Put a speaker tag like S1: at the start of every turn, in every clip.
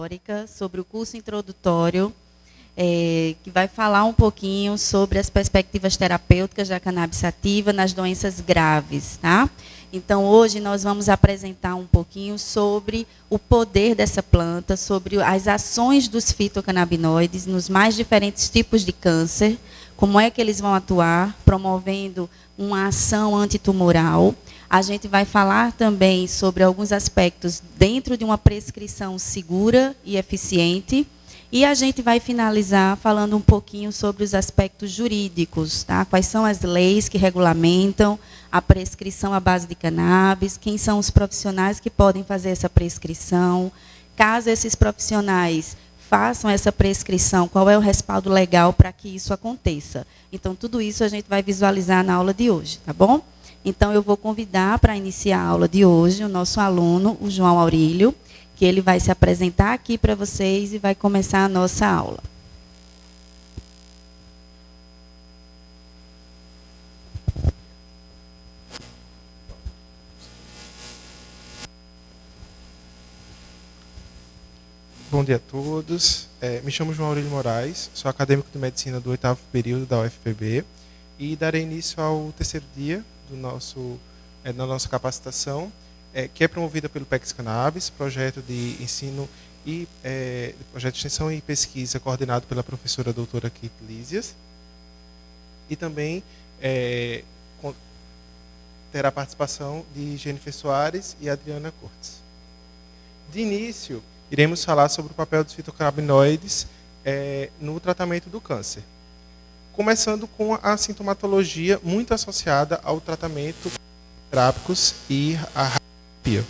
S1: teórica sobre o curso introdutório, que vai falar um pouquinho sobre as perspectivas terapêuticas da cannabis sativa nas doenças graves, tá? Então, hoje nós vamos apresentar um pouquinho sobre o poder dessa planta, sobre as ações dos fitocannabinoides nos mais diferentes tipos de câncer, como é que eles vão atuar, promovendo uma ação antitumoral. A gente vai falar também sobre alguns aspectos dentro de uma prescrição segura e eficiente. E a gente vai finalizar falando um pouquinho sobre os aspectos jurídicos, tá? Quais são as leis que regulamentam a prescrição à base de cannabis, quem são os profissionais que podem fazer essa prescrição, caso esses profissionais façam essa prescrição, qual é o respaldo legal para que isso aconteça. Então, tudo isso a gente vai visualizar na aula de hoje, tá bom? Então, eu vou convidar para iniciar a aula de hoje o nosso aluno, o João Aurílio, que ele vai se apresentar aqui para vocês e vai começar a nossa aula.
S2: Bom dia a todos. Me chamo João Aurílio Moraes, sou acadêmico de medicina do 8º período da UFPB e darei início ao terceiro dia da nossa capacitação, que é promovida pelo PEX Cannabis, projeto de ensino e projeto de extensão e pesquisa coordenado pela professora doutora Kate Lísias, e também terá a participação de Jennifer Soares e Adriana Cortes. De início, iremos falar sobre o papel dos fitocannabinoides no tratamento do câncer, começando com a sintomatologia muito associada ao tratamento terápicos e a radioterapia.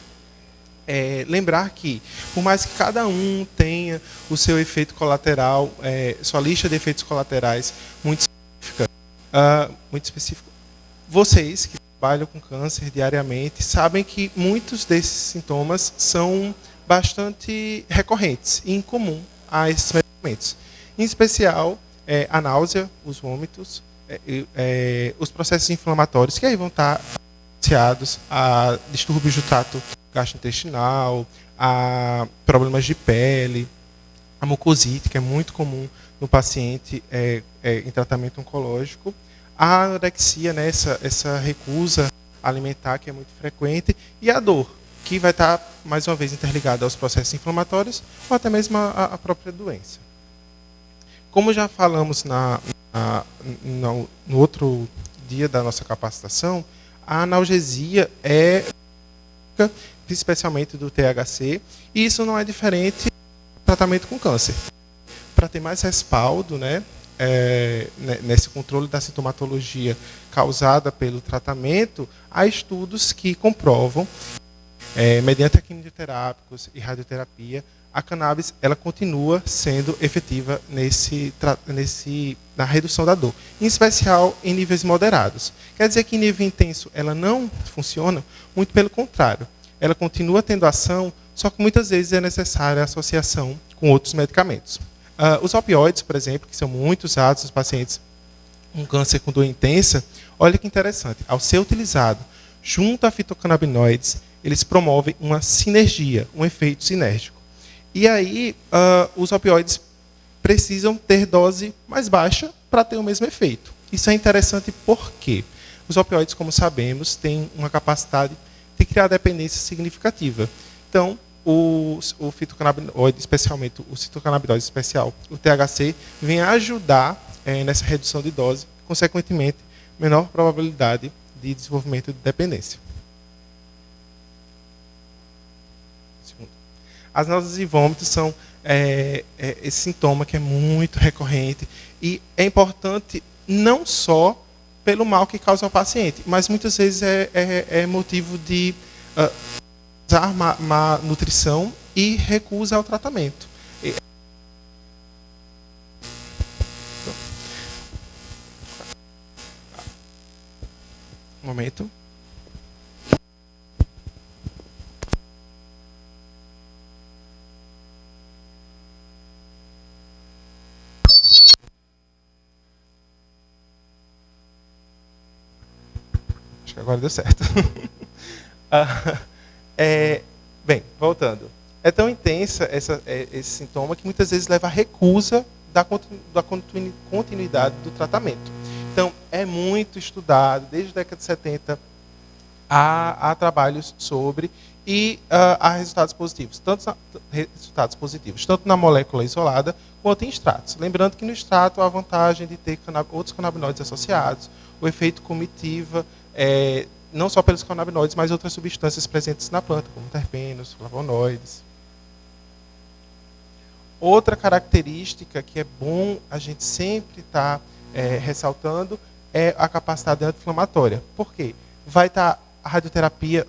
S2: Lembrar que, por mais que cada um tenha o seu efeito colateral, sua lista de efeitos colaterais muito específica, vocês que trabalham com câncer diariamente sabem que muitos desses sintomas são bastante recorrentes e incomum a esses medicamentos. Em especial, a náusea, os vômitos, os processos inflamatórios, que aí vão estar associados a distúrbios do trato gastrointestinal, a problemas de pele, a mucosite, que é muito comum no paciente em tratamento oncológico, a anorexia, né, essa recusa alimentar, que é muito frequente, e a dor, que vai estar, mais uma vez, interligada aos processos inflamatórios ou até mesmo à própria doença. Como já falamos no outro dia da nossa capacitação, a analgesia é especialmente do THC, e isso não é diferente do tratamento com câncer. Para ter mais respaldo, né, nesse controle da sintomatologia causada pelo tratamento, há estudos que comprovam, mediante quimioterápicos e radioterapia, a cannabis ela continua sendo efetiva na redução da dor, em especial em níveis moderados. Quer dizer que em nível intenso ela não funciona? Muito pelo contrário. Ela continua tendo ação, só que muitas vezes é necessária a associação com outros medicamentos. Os opioides, por exemplo, que são muito usados nos pacientes com câncer com dor intensa, olha que interessante, ao ser utilizado junto a fitocannabinoides, eles promovem uma sinergia, um efeito sinérgico. E aí, os opioides precisam ter dose mais baixa para ter o mesmo efeito. Isso é interessante porque os opioides, como sabemos, têm uma capacidade de criar dependência significativa. Então, o fitocannabinoide, especialmente o fitocannabinoide especial, o THC, vem ajudar nessa redução de dose, consequentemente, menor probabilidade de desenvolvimento de dependência. As náuseas e vômitos são esse sintoma que é muito recorrente e é importante não só pelo mal que causa ao paciente, mas muitas vezes é motivo de usar má nutrição e recusa ao tratamento. Um momento. Agora deu certo. Bem, voltando. É tão intensa esse sintoma que muitas vezes leva à recusa da continuidade do tratamento. Então, é muito estudado, desde a década de 70, há trabalhos sobre e há resultados positivos, tanto na molécula isolada quanto em extratos. Lembrando que no extrato há a vantagem de ter outros canabinoides associados, o efeito comitiva, não só pelos canabinoides, mas outras substâncias presentes na planta, como terpenos, flavonoides. Outra característica que é bom a gente sempre estar ressaltando é a capacidade anti-inflamatória. Por quê? Vai estar a radioterapia,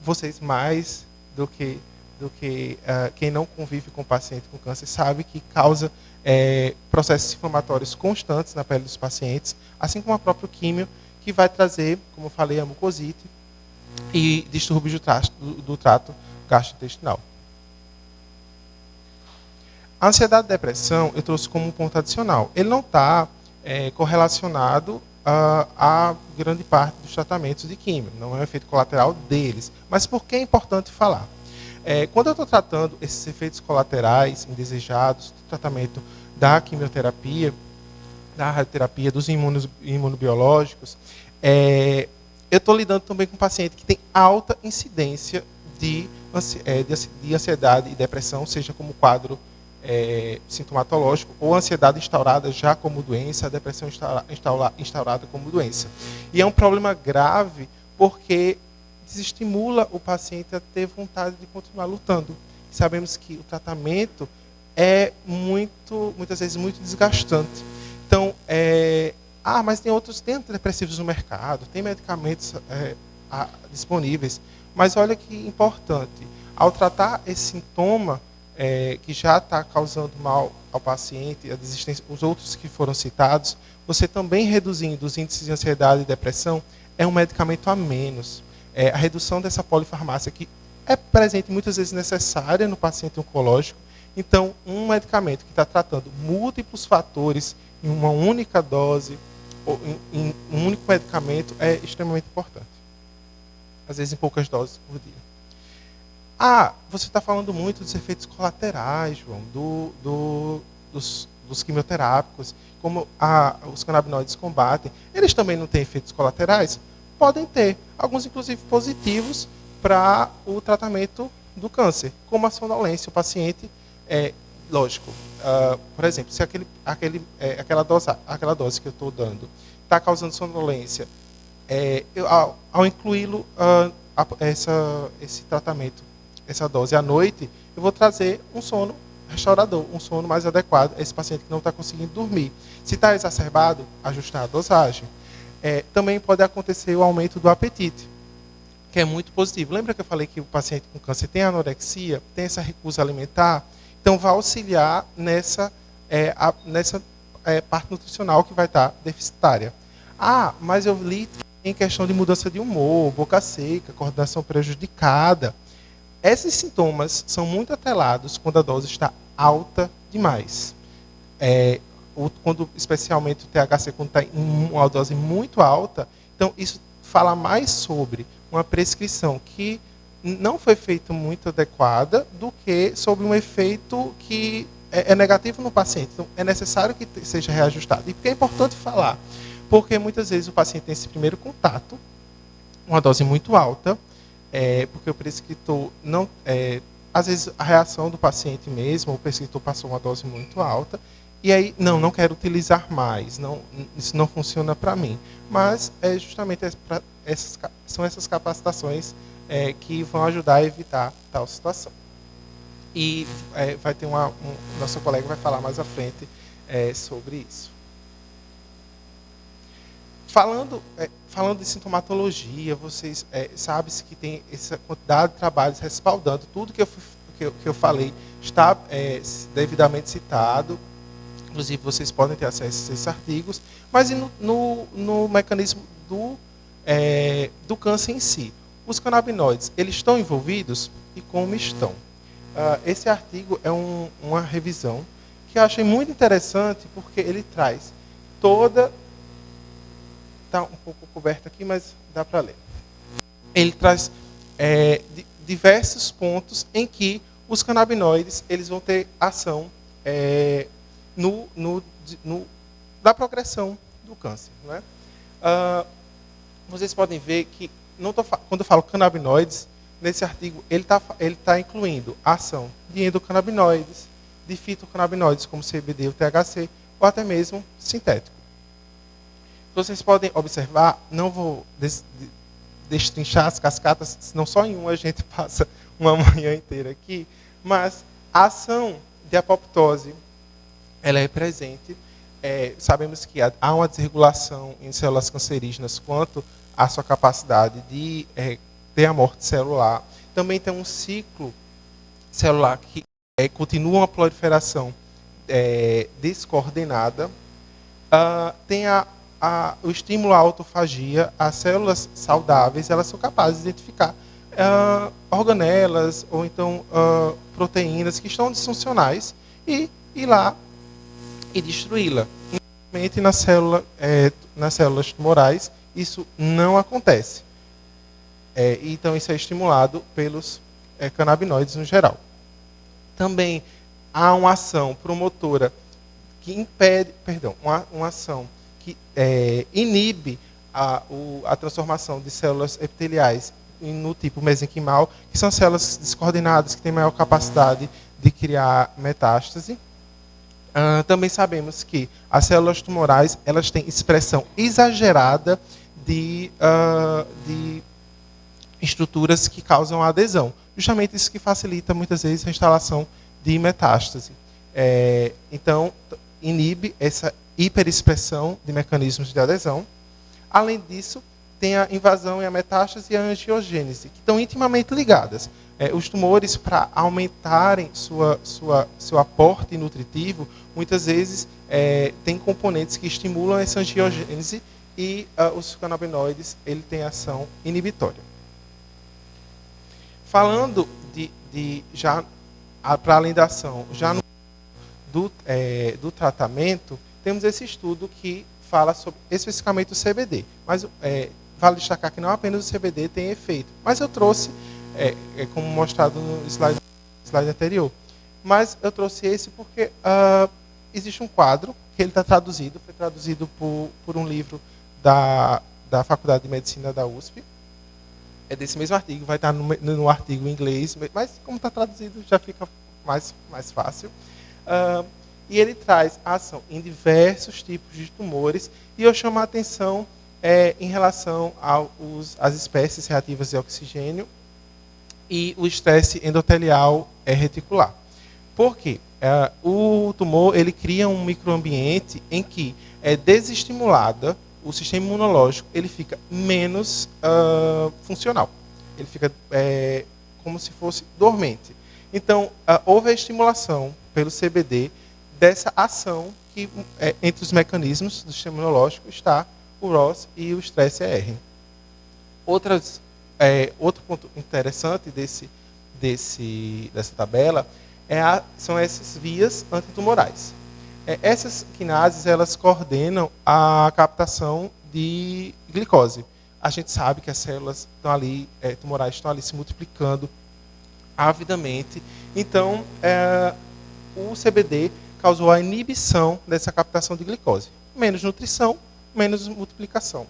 S2: vocês mais do que quem não convive com o paciente com câncer sabe que causa processos inflamatórios constantes na pele dos pacientes, assim como a própria químio, que vai trazer, como eu falei, a mucosite e distúrbios do trato gastrointestinal. A ansiedade e depressão eu trouxe como um ponto adicional. Ele não está correlacionado a grande parte dos tratamentos de químio, não é um efeito colateral deles. Mas por que é importante falar? Quando eu estou tratando esses efeitos colaterais indesejados do tratamento da quimioterapia, da radioterapia, dos imunobiológicos, eu estou lidando também com um paciente que tem alta incidência de ansiedade e depressão, seja como quadro sintomatológico, ou ansiedade instaurada já como doença, a depressão instaurada como doença. E é um problema grave porque desestimula o paciente a ter vontade de continuar lutando. Sabemos que o tratamento é muitas vezes muito desgastante. Então, mas tem antidepressivos no mercado, tem medicamentos disponíveis, mas olha que importante, ao tratar esse sintoma que já está causando mal ao paciente, a desistência, os outros que foram citados, você também reduzindo os índices de ansiedade e depressão, é um medicamento a menos. A redução dessa polifarmácia que é presente muitas vezes necessária no paciente oncológico. Então, um medicamento que está tratando múltiplos fatores em uma única dose, ou em um único medicamento, é extremamente importante. Às vezes em poucas doses por dia. Você está falando muito dos efeitos colaterais, João, dos quimioterápicos, como os canabinoides combatem. Eles também não têm efeitos colaterais? Podem ter, alguns inclusive positivos para o tratamento do câncer, como a sonolência. O paciente, lógico, por exemplo, se aquela dose que eu estou dando está causando sonolência, ao incluí-lo esse tratamento, essa dose à noite, eu vou trazer um sono restaurador, um sono mais adequado a esse paciente que não está conseguindo dormir. Se está exacerbado, ajustar a dosagem. Também pode acontecer o aumento do apetite, que é muito positivo. Lembra que eu falei que o paciente com câncer tem anorexia, tem essa recusa alimentar? Então, vai auxiliar nessa parte nutricional que vai estar deficitária. Mas eu li em questão de mudança de humor, boca seca, coordenação prejudicada. Esses sintomas são muito atrelados quando a dose está alta demais. Especialmente o THC, quando está em uma dose muito alta, então isso fala mais sobre uma prescrição que não foi feita muito adequada do que sobre um efeito que é negativo no paciente. Então, é necessário que seja reajustado. E por que é importante falar? Porque muitas vezes o paciente tem esse primeiro contato, uma dose muito alta, porque o prescritor não... às vezes a reação do paciente mesmo, o prescritor passou uma dose muito alta, e aí, não quero utilizar mais, isso não funciona para mim. Mas justamente são essas capacitações que vão ajudar a evitar tal situação. E vai ter nosso colega vai falar mais à frente sobre isso. Falando de sintomatologia, vocês sabem que tem essa quantidade de trabalhos respaldando tudo que eu falei, está devidamente citado. Inclusive, vocês podem ter acesso a esses artigos, mas no mecanismo do câncer em si. Os canabinoides, eles estão envolvidos? E como estão? Esse artigo é uma revisão que eu achei muito interessante, porque ele traz toda... Está um pouco coberto aqui, mas dá para ler. Ele traz diversos pontos em que os canabinoides eles vão ter ação da progressão do câncer. Não é? Vocês podem ver que, quando eu falo canabinoides, nesse artigo ele tá incluindo a ação de endocannabinoides, de fitocannabinoides, como CBD ou THC, ou até mesmo sintético. Vocês podem observar, não vou destrinchar as cascatas, senão só em uma a gente passa uma manhã inteira aqui, mas a ação de apoptose ela é presente. Sabemos que há uma desregulação em células cancerígenas quanto à sua capacidade de ter a morte celular. Também tem um ciclo celular que continua uma proliferação descoordenada. Tem o estímulo à autofagia. As células saudáveis elas são capazes de identificar organelas ou então proteínas que estão disfuncionais e ir lá e destruí-la. Infelizmente, nas células tumorais, isso não acontece. Então, isso é estimulado pelos canabinoides no geral. Também há uma ação promotora que impede, uma ação que inibe a transformação de células epiteliais no tipo mesenquimal, que são células descoordenadas, que têm maior capacidade de criar metástase. Também sabemos que as células tumorais elas têm expressão exagerada de estruturas que causam adesão. Justamente isso que facilita, muitas vezes, a instalação de metástase. Então, inibe essa hiperexpressão de mecanismos de adesão. Além disso, tem a invasão e a metástase e a angiogênese, que estão intimamente ligadas. Os tumores, para aumentarem seu aporte nutritivo, muitas vezes têm componentes que estimulam essa angiogênese e os canabinoides ele tem ação inibitória. Falando já para além da ação, já do tratamento, temos esse estudo que fala sobre especificamente o CBD. Mas vale destacar que não apenas o CBD tem efeito, mas eu trouxe, como mostrado no slide anterior, mas eu trouxe esse porque existe um quadro que ele está traduzido, foi traduzido por um livro da Faculdade de Medicina da USP. É desse mesmo artigo, vai estar no artigo em inglês, mas como está traduzido já fica mais fácil. E ele traz a ação em diversos tipos de tumores, e eu chamo a atenção em relação às espécies reativas de oxigênio e o estresse endotelial reticular. Por quê? O tumor ele cria um microambiente em que é desestimulada, o sistema imunológico ele fica menos funcional. Ele fica como se fosse dormente. Então, houve a estimulação pelo CBD dessa ação que, entre os mecanismos do sistema imunológico, está o ROS e o estresse ER. Outro ponto interessante dessa tabela são essas vias antitumorais. Essas quinases elas coordenam a captação de glicose. A gente sabe que as células estão ali, tumorais estão ali se multiplicando avidamente. Então, o CBD causou a inibição dessa captação de glicose. Menos nutrição, menos multiplicação.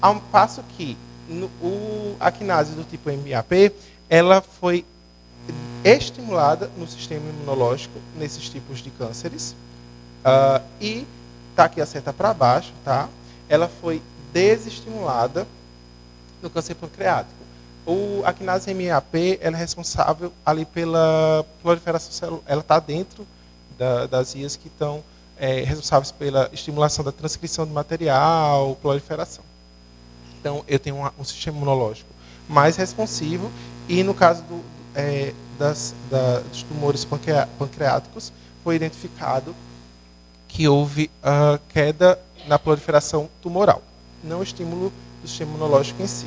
S2: Ao passo que a quinase do tipo MAP, ela foi estimulada no sistema imunológico nesses tipos de cânceres. E está aqui a seta para baixo, tá? Ela foi desestimulada no câncer pancreático. A quinase MAP ela é responsável ali pela proliferação celular. Ela está dentro das vias que estão responsáveis pela estimulação da transcrição de material, proliferação. Então, eu tenho um sistema imunológico mais responsivo e, no caso dos tumores pancreáticos, foi identificado que houve queda na proliferação tumoral, não o estímulo do sistema imunológico em si.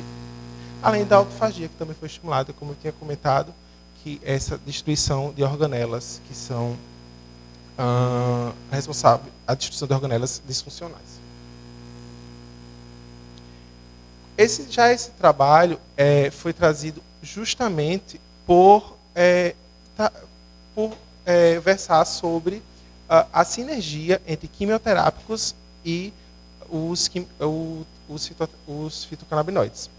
S2: Além da autofagia, que também foi estimulada, como eu tinha comentado, que essa destruição de organelas que são responsáveis a destruição de organelas disfuncionais. Esse trabalho foi trazido justamente por, versar sobre a sinergia entre quimioterápicos e os fitocannabinoides.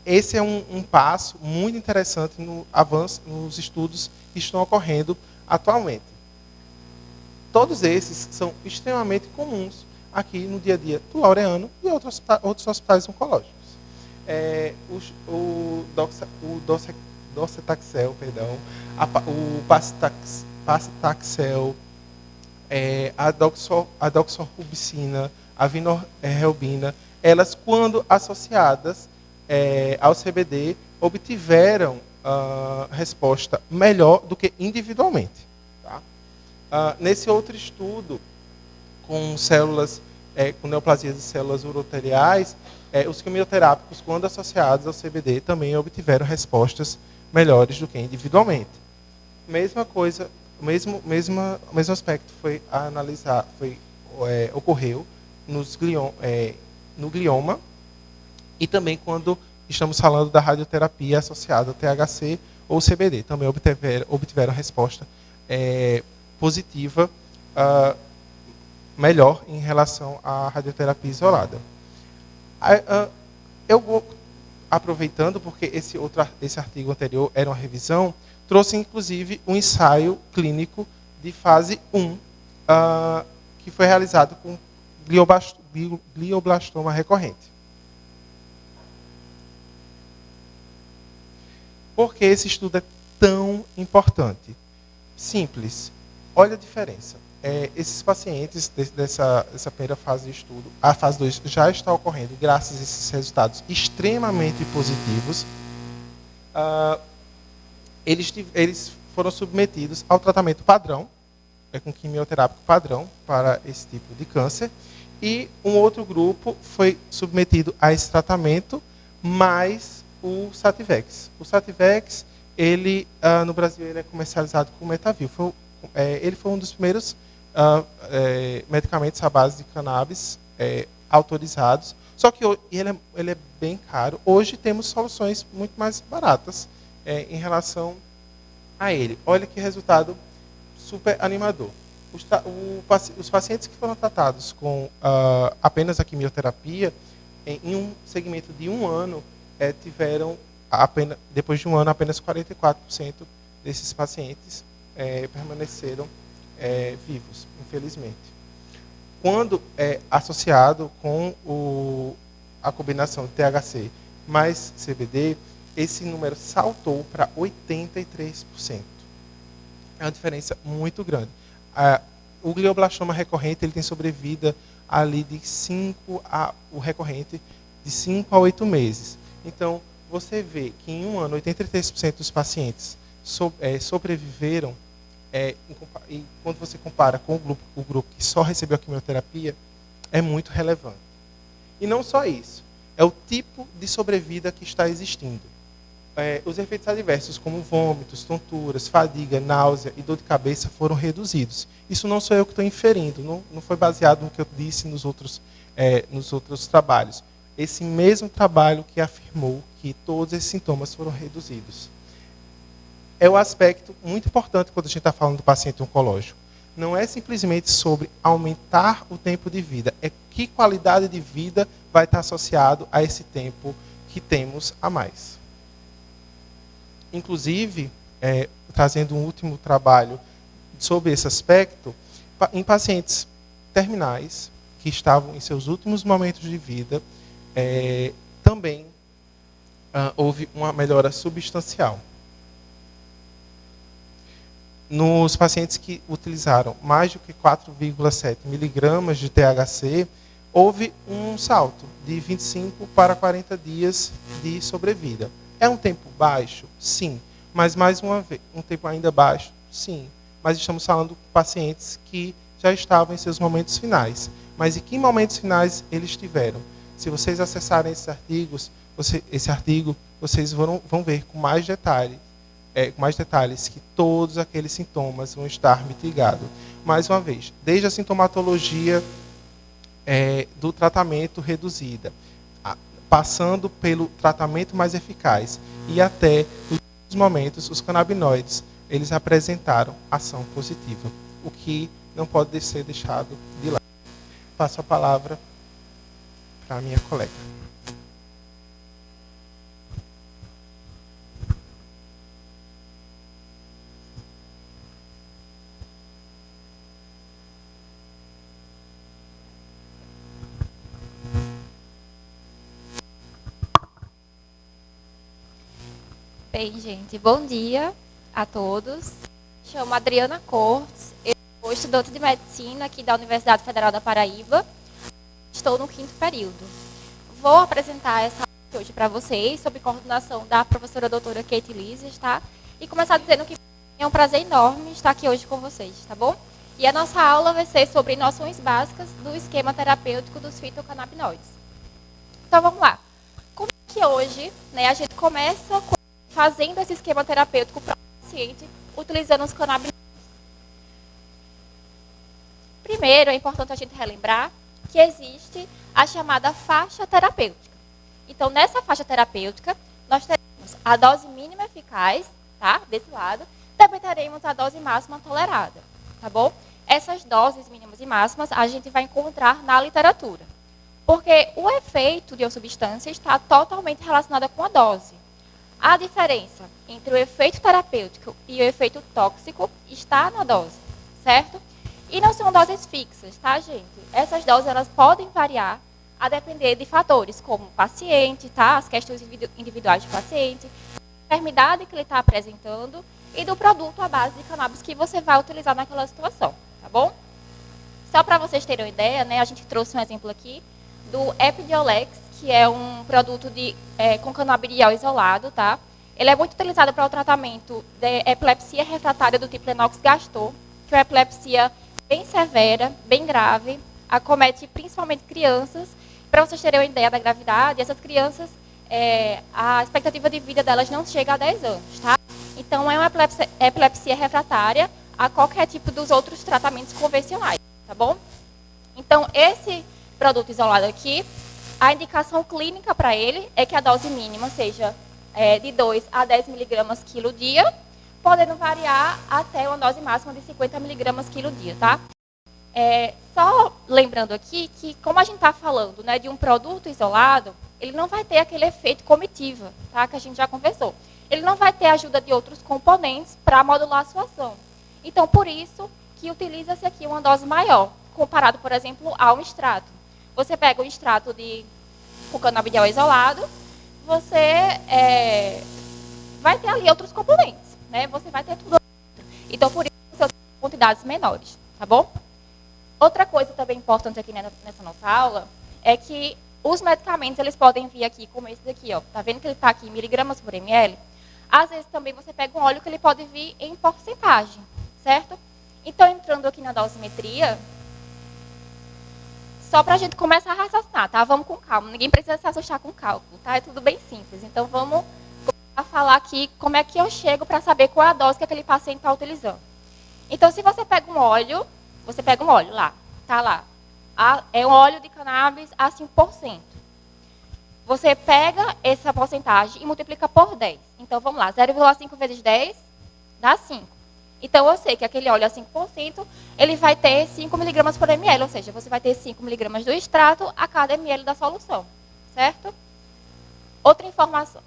S2: Esse é um passo muito interessante no avanço, nos estudos que estão ocorrendo atualmente. Todos esses são extremamente comuns aqui no dia a dia do Laureano e outros hospitais oncológicos. O docetaxel, o paclitaxel, a doxorubicina, a vinorelbina, elas, quando associadas ao CBD, obtiveram resposta melhor do que individualmente. Tá? Nesse outro estudo, com células, com neoplasias de células uroteliais, os quimioterápicos, quando associados ao CBD, também obtiveram respostas melhores do que individualmente. Mesma coisa, mesmo aspecto foi ocorreu no glioma, e também quando estamos falando da radioterapia associada ao THC ou CBD, também obtiveram resposta positiva, melhor em relação à radioterapia isolada. Eu vou, aproveitando, porque esse artigo anterior era uma revisão, trouxe inclusive um ensaio clínico de fase 1, que foi realizado com glioblastoma recorrente. Por que esse estudo é tão importante? Simples. Olha a diferença. Esses pacientes dessa primeira fase de estudo, a fase 2 já está ocorrendo graças a esses resultados extremamente positivos. Eles foram submetidos ao tratamento padrão, com quimioterápico padrão para esse tipo de câncer, e um outro grupo foi submetido a esse tratamento, mais o Sativex. O Sativex, no Brasil, ele é comercializado com Metavir. Ele foi um dos primeiros medicamentos à base de cannabis autorizados, só que ele é bem caro. Hoje temos soluções muito mais baratas em relação a ele. Olha que resultado super animador. Os pacientes que foram tratados com apenas a quimioterapia, em um segmento de 1 ano, tiveram, depois de 1 ano, apenas 44% desses pacientes permaneceram vivos, infelizmente. Quando associado com a combinação de THC mais CBD, esse número saltou para 83%. É uma diferença muito grande. O glioblastoma recorrente, ele tem sobrevida ali o recorrente de 5 a 8 meses. Então, você vê que em 1 ano, 83% dos pacientes sobreviveram, e quando você compara com o grupo que só recebeu a quimioterapia, é muito relevante. E não só isso, é o tipo de sobrevida que está existindo. Os efeitos adversos, como vômitos, tonturas, fadiga, náusea e dor de cabeça, foram reduzidos. Isso não sou eu que estou inferindo, não foi baseado no que eu disse nos outros trabalhos. Esse mesmo trabalho que afirmou que todos esses sintomas foram reduzidos. É um aspecto muito importante quando a gente está falando do paciente oncológico. Não é simplesmente sobre aumentar o tempo de vida, é que qualidade de vida vai estar associado a esse tempo que temos a mais. Inclusive, trazendo um último trabalho sobre esse aspecto, em pacientes terminais que estavam em seus últimos momentos de vida, também houve uma melhora substancial. Nos pacientes que utilizaram mais do que 4,7 miligramas de THC, houve um salto de 25 para 40 dias de sobrevida. É um tempo baixo? Sim. Mas, mais uma vez, um tempo ainda baixo? Sim. Mas estamos falando de pacientes que já estavam em seus momentos finais. Mas em que momentos finais eles tiveram? Se vocês acessarem esses artigos, vocês vão ver com mais detalhes que todos aqueles sintomas vão estar mitigados. Mais uma vez, desde a sintomatologia do tratamento reduzida, passando pelo tratamento mais eficaz e até nos momentos os canabinoides eles apresentaram ação positiva, o que não pode ser deixado de lado. Passo a palavra para a minha colega.
S3: Bem, gente, bom dia a todos. Me chamo Adriana Cortes, eu sou estudante de medicina aqui da Universidade Federal da Paraíba. Estou no 5º período. Vou apresentar essa aula hoje para vocês, sob coordenação da professora doutora Kate Lises, tá? E começar dizendo que é um prazer enorme estar aqui hoje com vocês, tá bom? E a nossa aula vai ser sobre noções básicas do esquema terapêutico dos fitocannabinoides. Então, vamos lá. Como é que hoje, né, a gente começa fazendo esse esquema terapêutico para o paciente, utilizando os canabinoides? Primeiro, é importante a gente relembrar que existe a chamada faixa terapêutica. Então, nessa faixa terapêutica, nós teremos a dose mínima eficaz, tá? Desse lado. Também teremos a dose máxima tolerada, tá bom? Essas doses mínimas e máximas a gente vai encontrar na literatura. Porque o efeito de uma substância está totalmente relacionado com a dose. A diferença entre o efeito terapêutico e o efeito tóxico está na dose, certo? E não são doses fixas, tá, gente? Essas doses elas podem variar a depender de fatores como o paciente, tá? As questões individuais do paciente, a enfermidade que ele está apresentando e do produto à base de cannabis que você vai utilizar naquela situação, tá bom? Só para vocês terem uma ideia, né? A gente trouxe um exemplo aqui do Epidiolex, que é um produto com canabidiol isolado, tá? Ele é muito utilizado para o tratamento de epilepsia refratária do tipo Lennox-Gastaut, que é uma epilepsia bem severa, bem grave, acomete principalmente crianças. Para vocês terem uma ideia da gravidade, essas crianças, a expectativa de vida delas não chega a 10 anos, tá? Então, é uma epilepsia refratária a qualquer tipo dos outros tratamentos convencionais, tá bom? Então, esse produto isolado aqui, a indicação clínica para ele é que a dose mínima seja de 2 a 10 miligramas quilo dia, podendo variar até uma dose máxima de 50 miligramas quilo dia, tá? Só lembrando aqui que, como a gente está falando, né, de um produto isolado, ele não vai ter aquele efeito comitiva, tá, que a gente já conversou. Ele não vai ter a ajuda de outros componentes para modular a sua ação. Então, por isso que utiliza-se aqui uma dose maior, comparado, por exemplo, a um extrato. Você pega um extrato com canabidiol isolado, você vai ter ali outros componentes, né? Você vai ter tudo. Então, por isso, você tem quantidades menores, tá bom? Outra coisa também importante aqui nessa nossa aula é que os medicamentos, eles podem vir aqui, como esse daqui, ó. Tá vendo que ele está aqui em miligramas por ml? Às vezes, também, você pega um óleo que ele pode vir em porcentagem, certo? Então, entrando aqui na dosimetria, só para a gente começar a raciocinar, tá? Vamos com calma. Ninguém precisa se assustar com cálculo, tá? É tudo bem simples. Então, vamos a falar aqui como é que eu chego para saber qual é a dose que aquele paciente está utilizando. Então, se você pega um óleo lá, tá lá. É um óleo de cannabis a 5%. Você pega essa porcentagem e multiplica por 10. Então, vamos lá. 0,5 vezes 10 dá 5. Então, eu sei que aquele óleo a 5%, ele vai ter 5 miligramas por ml, ou seja, você vai ter 5 miligramas do extrato a cada ml da solução, certo? Outra informação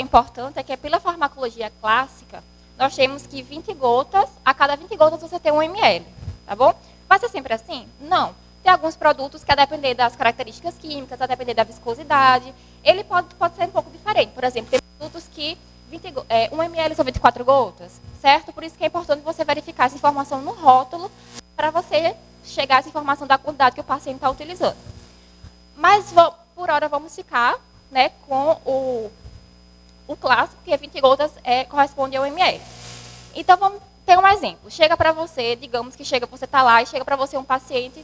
S3: importante é que, pela farmacologia clássica, nós temos que 20 gotas, a cada 20 gotas você tem 1 ml, tá bom? Vai ser sempre assim? Não. Tem alguns produtos que, a depender das características químicas, a depender da viscosidade, ele pode ser um pouco diferente. Por exemplo, tem produtos que 1 ml são 24 gotas, certo? Por isso que é importante você verificar essa informação no rótulo para você chegar a essa informação da quantidade que o paciente está utilizando. Mas, por hora, vamos ficar, né, com o clássico, que 20 gotas corresponde a 1 ml. Então, vamos ter um exemplo. Chega para você, digamos que você está lá e chega para você um paciente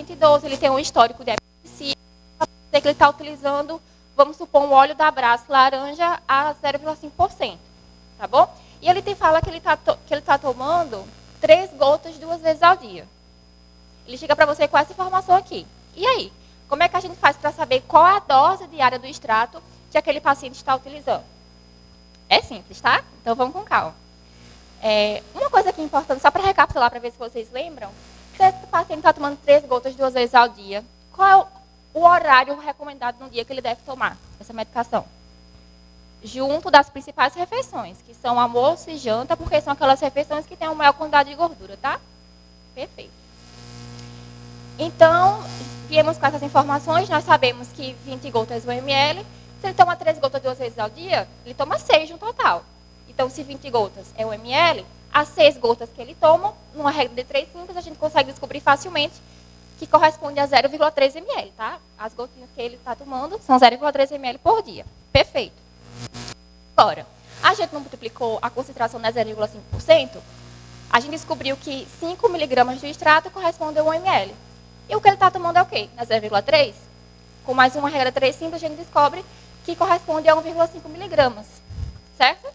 S3: idoso, ele tem um histórico de epilepsia, que ele está utilizando, vamos supor, um óleo da Brás laranja a 0,5%, tá bom? E ele fala que ele está tomando 3 gotas 2 vezes ao dia. Ele chega para você com essa informação aqui. E aí? Como é que a gente faz para saber qual é a dose diária do extrato que aquele paciente está utilizando? É simples, tá? Então vamos com calma. Uma coisa que é importante, só para recapitular, para ver se vocês lembram, se esse paciente está tomando 3 gotas 2 vezes ao dia, qual é o horário recomendado no dia que ele deve tomar essa medicação? Junto das principais refeições, que são almoço e janta, porque são aquelas refeições que têm uma maior quantidade de gordura, tá? Perfeito. Então, viemos com essas informações, nós sabemos que 20 gotas 1 ml, se ele toma 3 gotas 2 vezes ao dia, ele toma 6 no total. Então, se 20 gotas é 1 ml, as 6 gotas que ele toma, numa regra de 3 simples, a gente consegue descobrir facilmente que corresponde a 0,3 ml, tá? As gotinhas que ele está tomando são 0,3 ml por dia. Perfeito. Agora, a gente não multiplicou a concentração na 0,5%, a gente descobriu que 5 miligramas do extrato corresponde a 1 ml. E o que ele está tomando é o quê? Na 0,3? Com mais uma regra 3 simples, a gente descobre que corresponde a 1,5 miligramas. Certo?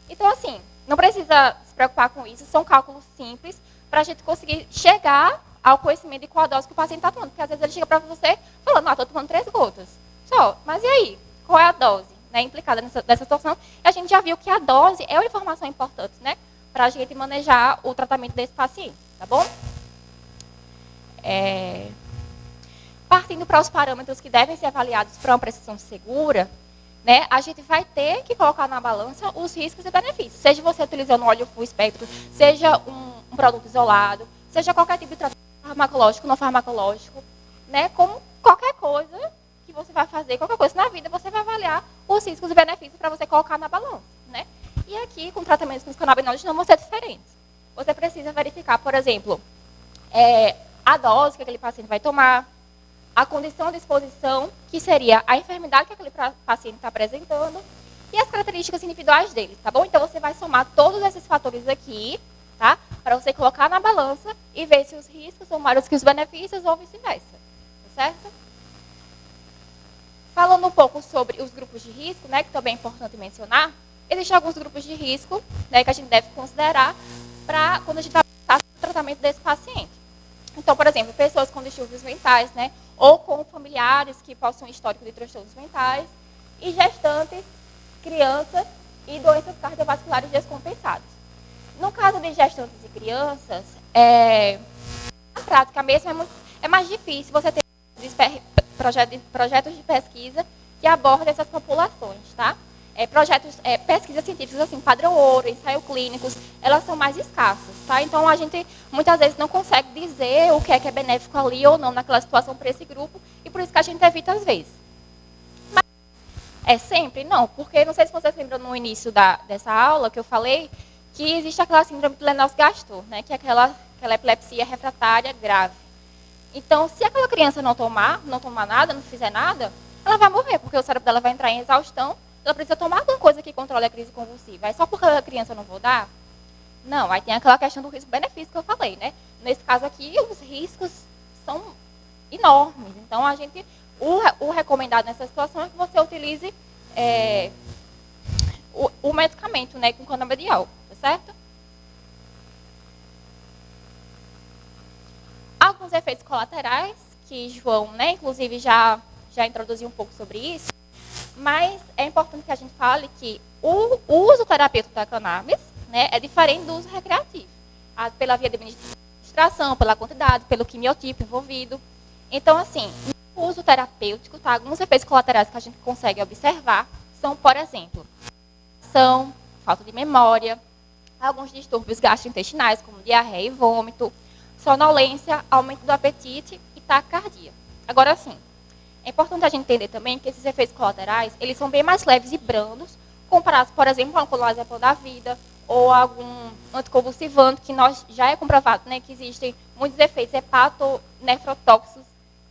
S3: Então, assim, não precisa se preocupar com isso, são cálculos simples para a gente conseguir chegar ao conhecimento de qual a dose que o paciente está tomando. Porque às vezes ele chega para você falando, estou tomando 3 gotas. Só, mas e aí? Qual é a dose, né, implicada nessa situação? E a gente já viu que a dose é uma informação importante, né, para a gente manejar o tratamento desse paciente, tá bom? Partindo para os parâmetros que devem ser avaliados para uma prescrição segura, né, a gente vai ter que colocar na balança os riscos e benefícios. Seja você utilizando óleo full espectro, seja um produto isolado, seja qualquer tipo de tratamento farmacológico, não farmacológico, né, como qualquer coisa que você vai fazer, qualquer coisa na vida, você vai avaliar os riscos e benefícios para você colocar na balança, né? E aqui, com tratamentos com os canabinoides, não vão ser diferentes. Você precisa verificar, por exemplo, a dose que aquele paciente vai tomar, a condição de exposição, que seria a enfermidade que aquele paciente está apresentando, e as características individuais dele, tá bom? Então, você vai somar todos esses fatores aqui, tá? Para você colocar na balança e ver se os riscos são maiores que os benefícios ou vice-versa, tá certo? Falando um pouco sobre os grupos de risco, né, que também é importante mencionar, existem alguns grupos de risco, né, que a gente deve considerar para quando a gente vai passar o tratamento desse paciente. Então, por exemplo, pessoas com distúrbios mentais, né, ou com familiares que possuem histórico de transtornos mentais, e gestantes, crianças e doenças cardiovasculares descompensadas. No caso de gestantes e crianças, na prática mesmo é mais difícil você ter projetos de pesquisa que abordem essas populações, tá? Pesquisas científicas assim, padrão ouro, ensaio clínicos, elas são mais escassas, tá? Então a gente muitas vezes não consegue dizer o que é benéfico ali ou não naquela situação para esse grupo e por isso que a gente evita às vezes. Mas é sempre? Não, porque não sei se vocês lembram no início dessa aula que eu falei que existe aquela síndrome de Lennox-Gastaut, né? Que é aquela epilepsia refratária grave. Então, se aquela criança não tomar nada, não fizer nada, ela vai morrer, porque o cérebro dela vai entrar em exaustão, ela precisa tomar alguma coisa que controle a crise convulsiva. Aí só porque a criança eu não vou dar? Não, aí tem aquela questão do risco-benefício que eu falei, né? Nesse caso aqui, os riscos são enormes. Então, o recomendado nessa situação é que você utilize o medicamento, né, com canabidiol, tá certo? Alguns efeitos colaterais, que João, né, inclusive, já introduziu um pouco sobre isso, mas é importante que a gente fale que o uso terapêutico da cannabis, né, é diferente do uso recreativo, pela via de administração, pela quantidade, pelo quimiotipo envolvido. Então, assim, no uso terapêutico, tá, alguns efeitos colaterais que a gente consegue observar são, por exemplo, falta de memória, alguns distúrbios gastrointestinais, como diarreia e vômito, sonolência, aumento do apetite e taquicardia. Agora, sim, é importante a gente entender também que esses efeitos colaterais, eles são bem mais leves e brandos, comparados, por exemplo, a um clonazepam da vida ou algum anticonvulsivante, que já é comprovado, né, que existem muitos efeitos hepatonefrotóxicos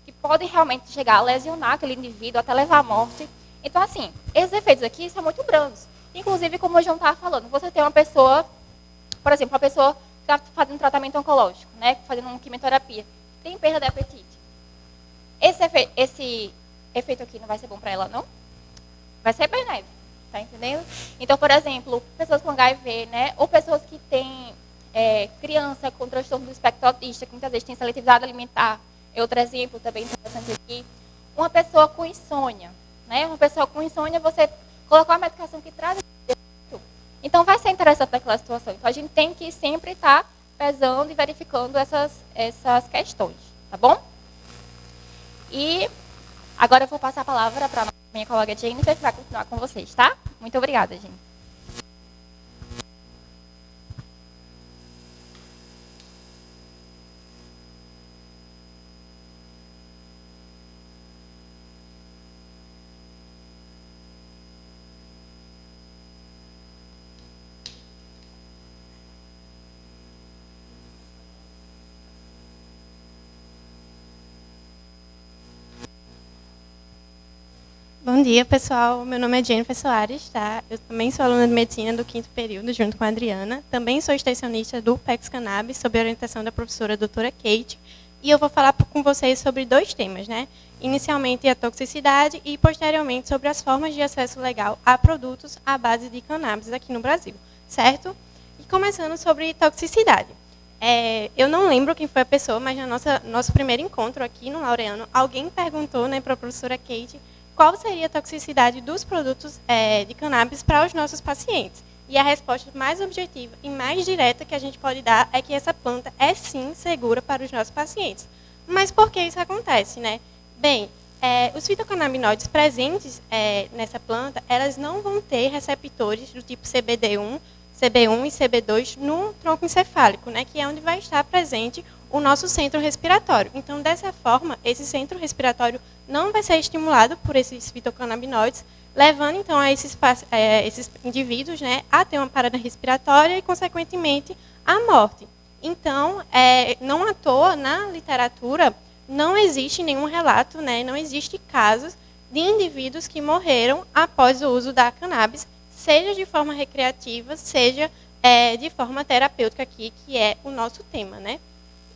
S3: que podem realmente chegar a lesionar aquele indivíduo, até levar à morte. Então, assim, esses efeitos aqui são muito brandos. Inclusive, como o João estava falando, você tem uma pessoa, por exemplo, uma pessoa que está fazendo tratamento oncológico, né, fazendo uma quimioterapia, tem perda de apetite. Esse efeito aqui não vai ser bom para ela, não? Vai ser benéfico, tá entendendo? Então, por exemplo, pessoas com HIV, né, ou pessoas que têm criança com transtorno do espectro autista, que muitas vezes tem seletividade alimentar, é outro exemplo também interessante aqui. uma pessoa com insônia, né? Uma pessoa com insônia, você colocou a medicação que traz efeito. Então, vai ser interessante naquela situação. Então, a gente tem que sempre estar pesando e verificando essas questões, tá bom? E agora eu vou passar a palavra para a minha colega Jennifer, que vai continuar com vocês, tá? Muito obrigada, gente.
S4: Bom dia, pessoal. Meu nome é Jennifer Soares, tá? Eu também sou aluna de medicina do 5º período, junto com a Adriana. Também sou extensionista do PEX Cannabis, sob a orientação da professora doutora Kate. E eu vou falar com vocês sobre 2 temas, né? Inicialmente a toxicidade e, posteriormente, sobre as formas de acesso legal a produtos à base de cannabis aqui no Brasil, certo? E começando sobre toxicidade. Eu não lembro quem foi a pessoa, mas no nosso primeiro encontro aqui no Laureano, alguém perguntou, né, para a professora Kate qual seria a toxicidade dos produtos de cannabis para os nossos pacientes. E a resposta mais objetiva e mais direta que a gente pode dar é que essa planta é, sim, segura para os nossos pacientes. Mas por que isso acontece, né? Bem, os fitocannabinoides presentes nessa planta, elas não vão ter receptores do tipo CBD1, CB1 e CB2 no tronco encefálico, né, que é onde vai estar presente o nosso centro respiratório. Então, dessa forma, esse centro respiratório não vai ser estimulado por esses fitocannabinoides, levando, então, a esses indivíduos, né, a ter uma parada respiratória e, consequentemente, a morte. Então, não à toa, na literatura, não existe nenhum relato, né, não existe casos de indivíduos que morreram após o uso da cannabis, seja de forma recreativa, seja de forma terapêutica aqui, que é o nosso tema, né?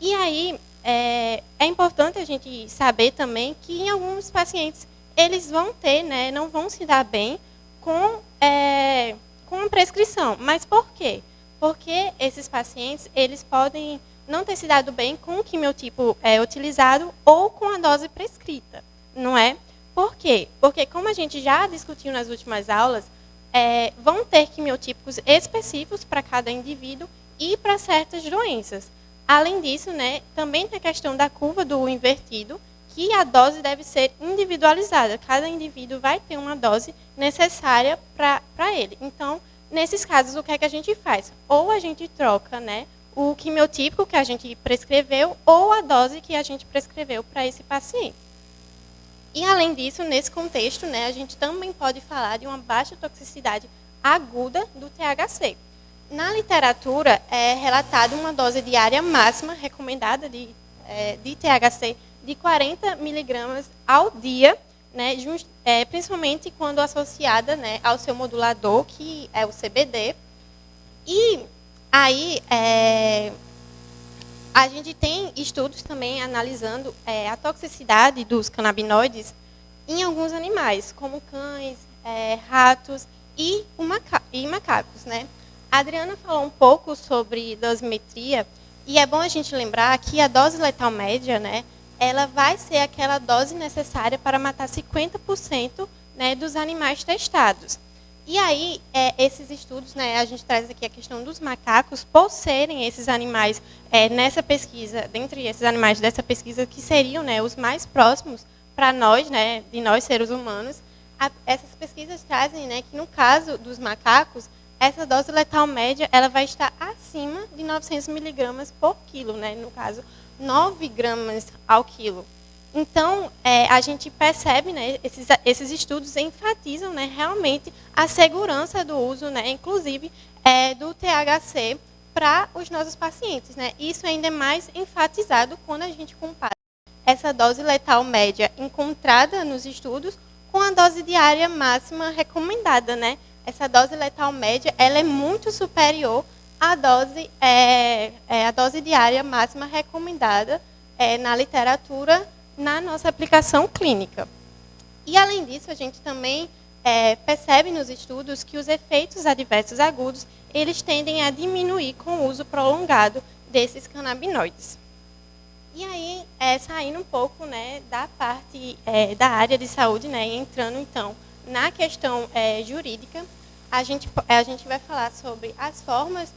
S4: E aí, é importante a gente saber também que em alguns pacientes, eles vão ter, né, não vão se dar bem com a prescrição. Mas por quê? Porque esses pacientes, eles podem não ter se dado bem com o quimiotipo utilizado ou com a dose prescrita, não é? Por quê? Porque, como a gente já discutiu nas últimas aulas, vão ter quimiotípicos específicos para cada indivíduo e para certas doenças. Além disso, né, também tem a questão da curva do invertido, que a dose deve ser individualizada. Cada indivíduo vai ter uma dose necessária para ele. Então, nesses casos, o que é que a gente faz? Ou a gente troca, né, o quimiotípico que a gente prescreveu ou a dose que a gente prescreveu para esse paciente. E, além disso, nesse contexto, né, a gente também pode falar de uma baixa toxicidade aguda do THC. Na literatura, é relatada uma dose diária máxima recomendada de THC de 40 miligramas ao dia, né, principalmente quando associada, né, ao seu modulador, que é o CBD. E aí, a gente tem estudos também analisando a toxicidade dos canabinoides em alguns animais, como cães, ratos e macacos, né? A Adriana falou um pouco sobre dosimetria, e é bom a gente lembrar que a dose letal média, né, ela vai ser aquela dose necessária para matar 50%, né, dos animais testados. E aí, esses estudos, né, a gente traz aqui a questão dos macacos, por serem esses animais nessa pesquisa, dentre esses animais dessa pesquisa, que seriam, né, os mais próximos para nós, né, de nós seres humanos, essas pesquisas trazem, né, que no caso dos macacos, essa dose letal média ela vai estar acima de 900 miligramas por quilo, né, no caso, 9 gramas ao quilo. Então, a gente percebe, né, esses estudos enfatizam, né, realmente a segurança do uso, né, inclusive do THC para os nossos pacientes, né. Isso ainda é mais enfatizado quando a gente compara essa dose letal média encontrada nos estudos com a dose diária máxima recomendada, né. Essa dose letal média ela é muito superior à dose diária máxima recomendada na literatura, na nossa aplicação clínica. E, além disso, a gente também percebe nos estudos que os efeitos adversos agudos, eles tendem a diminuir com o uso prolongado desses canabinoides. E aí, saindo um pouco, né, da parte da área de saúde, né, e entrando, então, na questão jurídica, a gente vai falar sobre as formas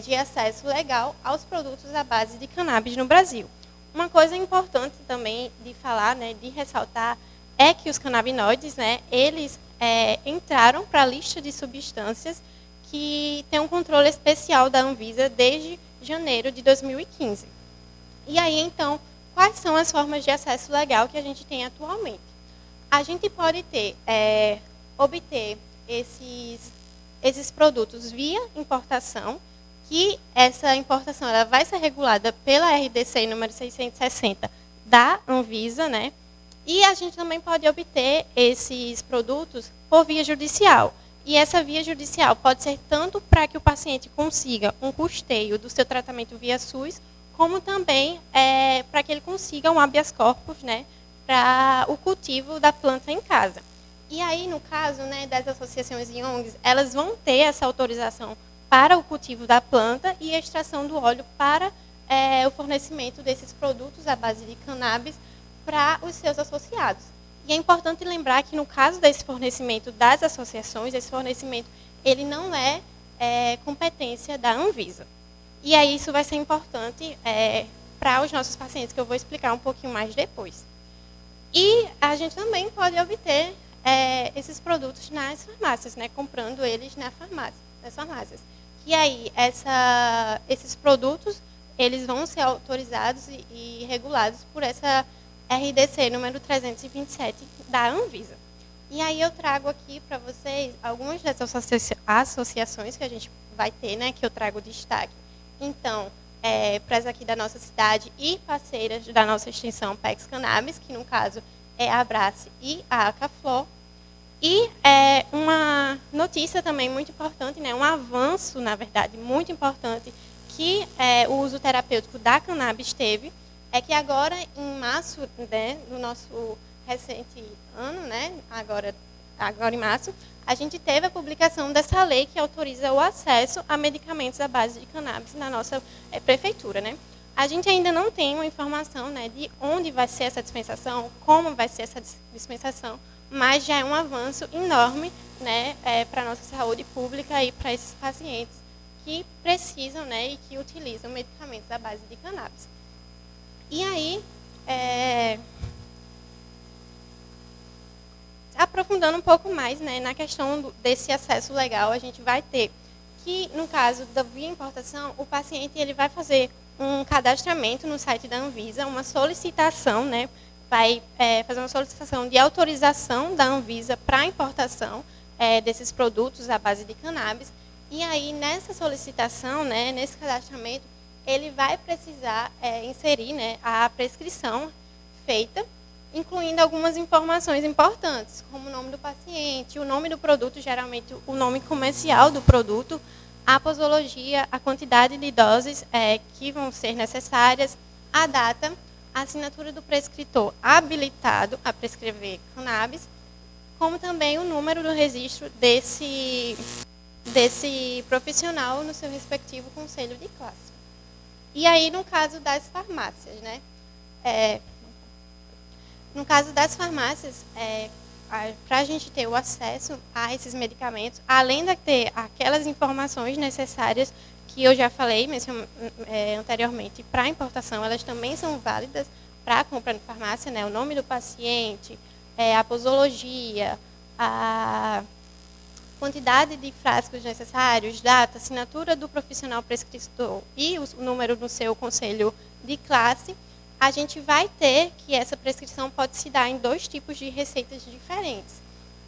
S4: de acesso legal aos produtos à base de cannabis no Brasil. Uma coisa importante também de falar, né, de ressaltar, é que os canabinoides, né, eles entraram para a lista de substâncias que tem um controle especial da Anvisa desde janeiro de 2015. E aí, então, quais são as formas de acesso legal que a gente tem atualmente? A gente pode obter esses produtos via importação, que essa importação ela vai ser regulada pela RDC número 660 da Anvisa, né? E a gente também pode obter esses produtos por via judicial. E essa via judicial pode ser tanto para que o paciente consiga um custeio do seu tratamento via SUS, como também para que ele consiga um habeas corpus, né, para o cultivo da planta em casa. E aí, no caso, né, das associações e ONGs, elas vão ter essa autorização para o cultivo da planta e a extração do óleo para o fornecimento desses produtos à base de cannabis para os seus associados. E é importante lembrar que, no caso desse fornecimento das associações, esse fornecimento ele não é competência da Anvisa. E aí isso vai ser importante para os nossos pacientes, que eu vou explicar um pouquinho mais depois. E a gente também pode obter esses produtos nas farmácias, né, comprando eles nas farmácias. E aí esses produtos eles vão ser autorizados e regulados por essa RDC número 327 da Anvisa. E aí eu trago aqui para vocês algumas dessas associações que a gente vai ter, né, que eu trago destaque. Então, para as aqui da nossa cidade e parceiras da nossa extensão PEX Cannabis, que no caso é a Abrace e a Acaflor. E uma notícia também muito importante, né, um avanço, na verdade, muito importante, que o uso terapêutico da cannabis teve, é que agora, em março, né, do nosso recente ano, né, agora em março, a gente teve a publicação dessa lei que autoriza o acesso a medicamentos à base de cannabis na nossa prefeitura, né? A gente ainda não tem uma informação, né, de onde vai ser essa dispensação, como vai ser essa dispensação, mas já é um avanço enorme, né, para a nossa saúde pública e para esses pacientes que precisam, né, e que utilizam medicamentos à base de cannabis. E aí, aprofundando um pouco mais, né, na questão desse acesso legal, a gente vai ter que, no caso da via importação, o paciente ele vai fazer um cadastramento no site da Anvisa, uma solicitação, né, vai fazer uma solicitação de autorização da Anvisa para a importação desses produtos à base de cannabis. E aí, nessa solicitação, né, nesse cadastramento, ele vai precisar inserir, né, a prescrição feita, incluindo algumas informações importantes, como o nome do paciente, o nome do produto, geralmente o nome comercial do produto, a posologia, a quantidade de doses que vão ser necessárias, a data, a assinatura do prescritor habilitado a prescrever cannabis, como também o número do registro desse profissional no seu respectivo conselho de classe. E aí, no caso das farmácias, né? No caso das farmácias, para a gente ter o acesso a esses medicamentos, além de ter aquelas informações necessárias que eu já falei anteriormente para a importação, elas também são válidas para a compra na farmácia, né? O nome do paciente, a posologia, a quantidade de frascos necessários, data, assinatura do profissional prescritor e o número do seu conselho de classe, a gente vai ter que essa prescrição pode se dar em 2 tipos de receitas diferentes.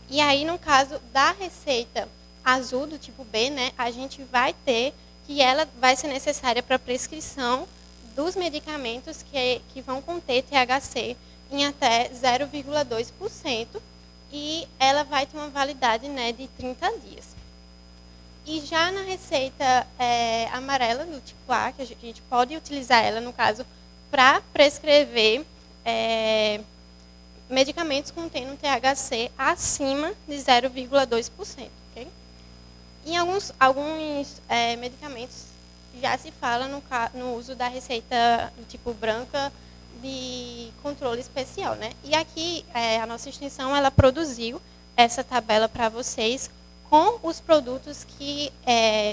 S4: E aí, no caso da receita azul, do tipo B, né, a gente vai ter que ela vai ser necessária para a prescrição dos medicamentos que vão conter THC em até 0,2%, e ela vai ter uma validade, né, de 30 dias. E já na receita amarela, do tipo A, que a gente pode utilizar ela, no caso, para prescrever medicamentos contendo THC acima de 0,2%. Okay? Em alguns medicamentos já se fala no uso da receita do tipo branca de controle especial, né? E aqui a nossa extensão ela produziu essa tabela para vocês com os produtos que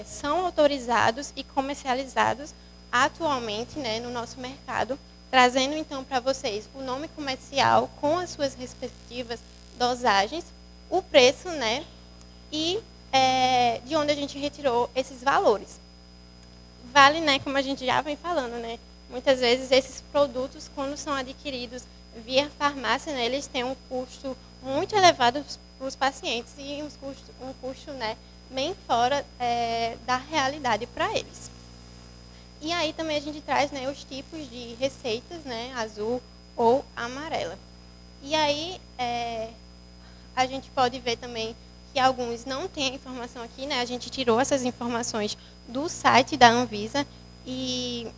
S4: são autorizados e comercializados atualmente, né, no nosso mercado, trazendo então para vocês o nome comercial com as suas respectivas dosagens, o preço, né, e de onde a gente retirou esses valores. Vale, né, como a gente já vem falando, né, muitas vezes esses produtos, quando são adquiridos via farmácia, né, eles têm um custo muito elevado para os pacientes e um custo, né, bem fora da realidade para eles. E aí também a gente traz, né, os tipos de receitas, né, azul ou amarela. E aí a gente pode ver também que alguns não têm a informação aqui, né? A gente tirou essas informações do site da Anvisa e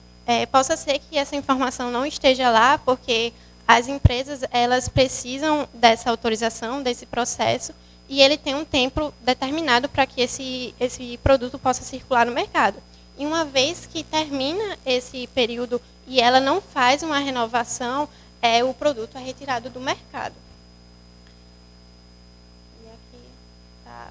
S4: possa ser que essa informação não esteja lá, porque as empresas elas precisam dessa autorização, desse processo, e ele tem um tempo determinado para que esse produto possa circular no mercado. E uma vez que termina esse período e ela não faz uma renovação, o produto é retirado do mercado. E aqui está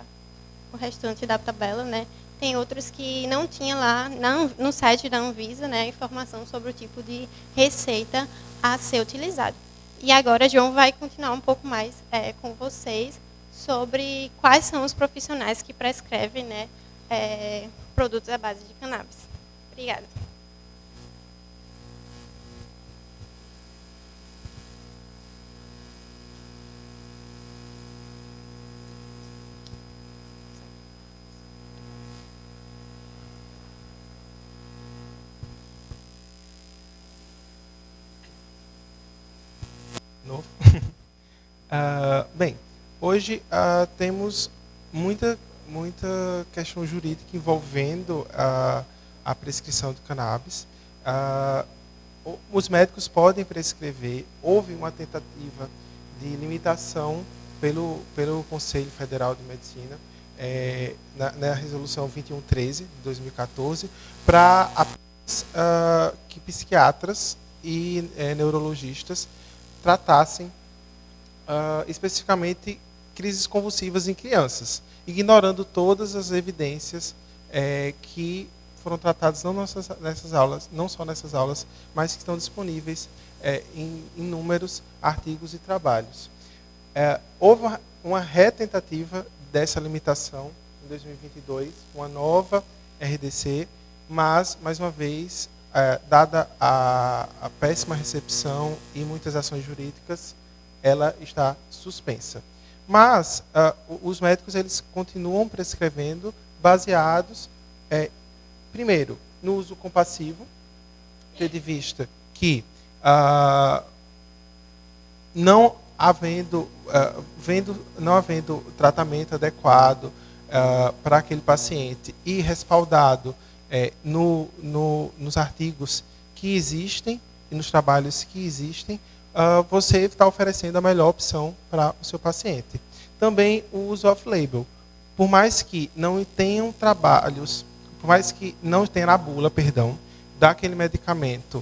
S4: o restante da tabela, né? Tem outros que não tinha lá no site da Anvisa, né, informação sobre o tipo de receita a ser utilizado. E agora João vai continuar um pouco mais com vocês sobre quais são os profissionais que prescrevem, né, produtos à base de cannabis. Obrigada.
S2: Bem, hoje temos muita questão jurídica envolvendo a prescrição do cannabis. Os médicos podem prescrever. Houve uma tentativa de limitação pelo Conselho Federal de Medicina, na Resolução 2113 de 2014, para que psiquiatras e neurologistas tratassem especificamente crises convulsivas em crianças, ignorando todas as evidências que foram tratadas nessas aulas, não só nessas aulas, mas que estão disponíveis em inúmeros artigos e trabalhos. Houve uma retentativa dessa limitação em 2022, uma nova RDC, mas, mais uma vez, dada a péssima recepção e muitas ações jurídicas, ela está suspensa. Mas os médicos eles continuam prescrevendo baseados, primeiro, no uso compassivo, tendo em vista que não havendo tratamento adequado para aquele paciente e respaldado nos artigos que existem e nos trabalhos que existem, você está oferecendo a melhor opção para o seu paciente. Também o uso off-label. Por mais que não tenham trabalhos, por mais que não tenha na bula, daquele medicamento,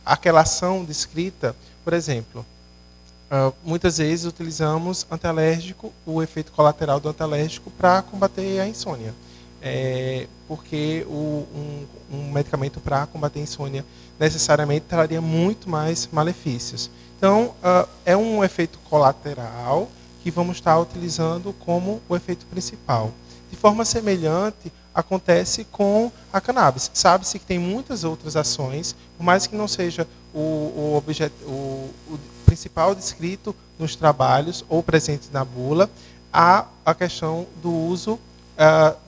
S2: aquela ação descrita, por exemplo, muitas vezes utilizamos antialérgico, o efeito colateral do antialérgico para combater a insônia. Porque um medicamento para combater a insônia necessariamente traria muito mais malefícios. Então, é um efeito colateral que vamos estar utilizando como o efeito principal. De forma semelhante, acontece com a cannabis. Sabe-se que tem muitas outras ações, por mais que não seja o principal descrito nos trabalhos ou presente na bula, há a questão do uso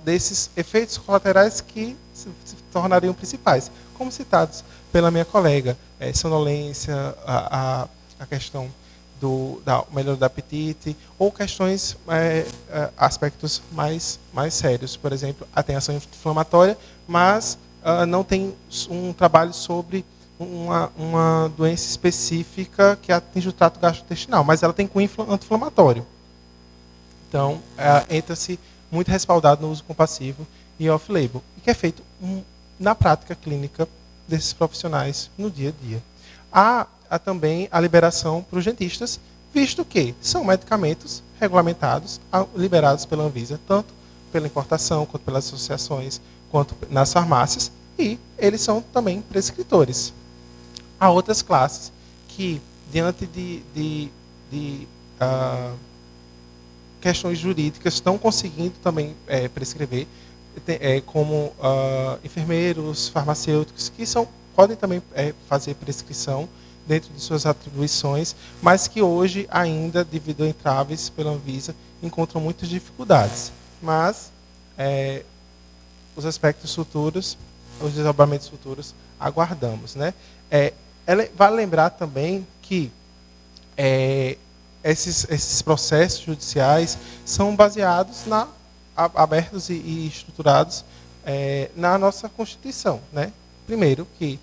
S2: desses efeitos colaterais que se tornariam principais, como citados pela minha colega, sonolência, a questão da melhora do apetite, ou questões, aspectos mais sérios. Por exemplo, tem ação inflamatória, mas não tem um trabalho sobre uma doença específica que atinge o trato gastrointestinal, mas ela tem cunho anti-inflamatório. Então, entra-se muito respaldado no uso compassivo e off-label, e que é feito na prática clínica desses profissionais no dia a dia. Há também a liberação para os dentistas, visto que são medicamentos regulamentados, liberados pela Anvisa, tanto pela importação, quanto pelas associações, quanto nas farmácias, e eles são também prescritores. Há outras classes que, diante de questões jurídicas, estão conseguindo também prescrever, como enfermeiros, farmacêuticos, que podem também fazer prescrição dentro de suas atribuições, mas que hoje ainda, devido a entraves pela Anvisa, encontram muitas dificuldades. Mas os aspectos futuros, os desdobramentos futuros, aguardamos, né? Vale lembrar também que esses processos judiciais são baseados abertos e estruturados na nossa Constituição, né? Primeiro, que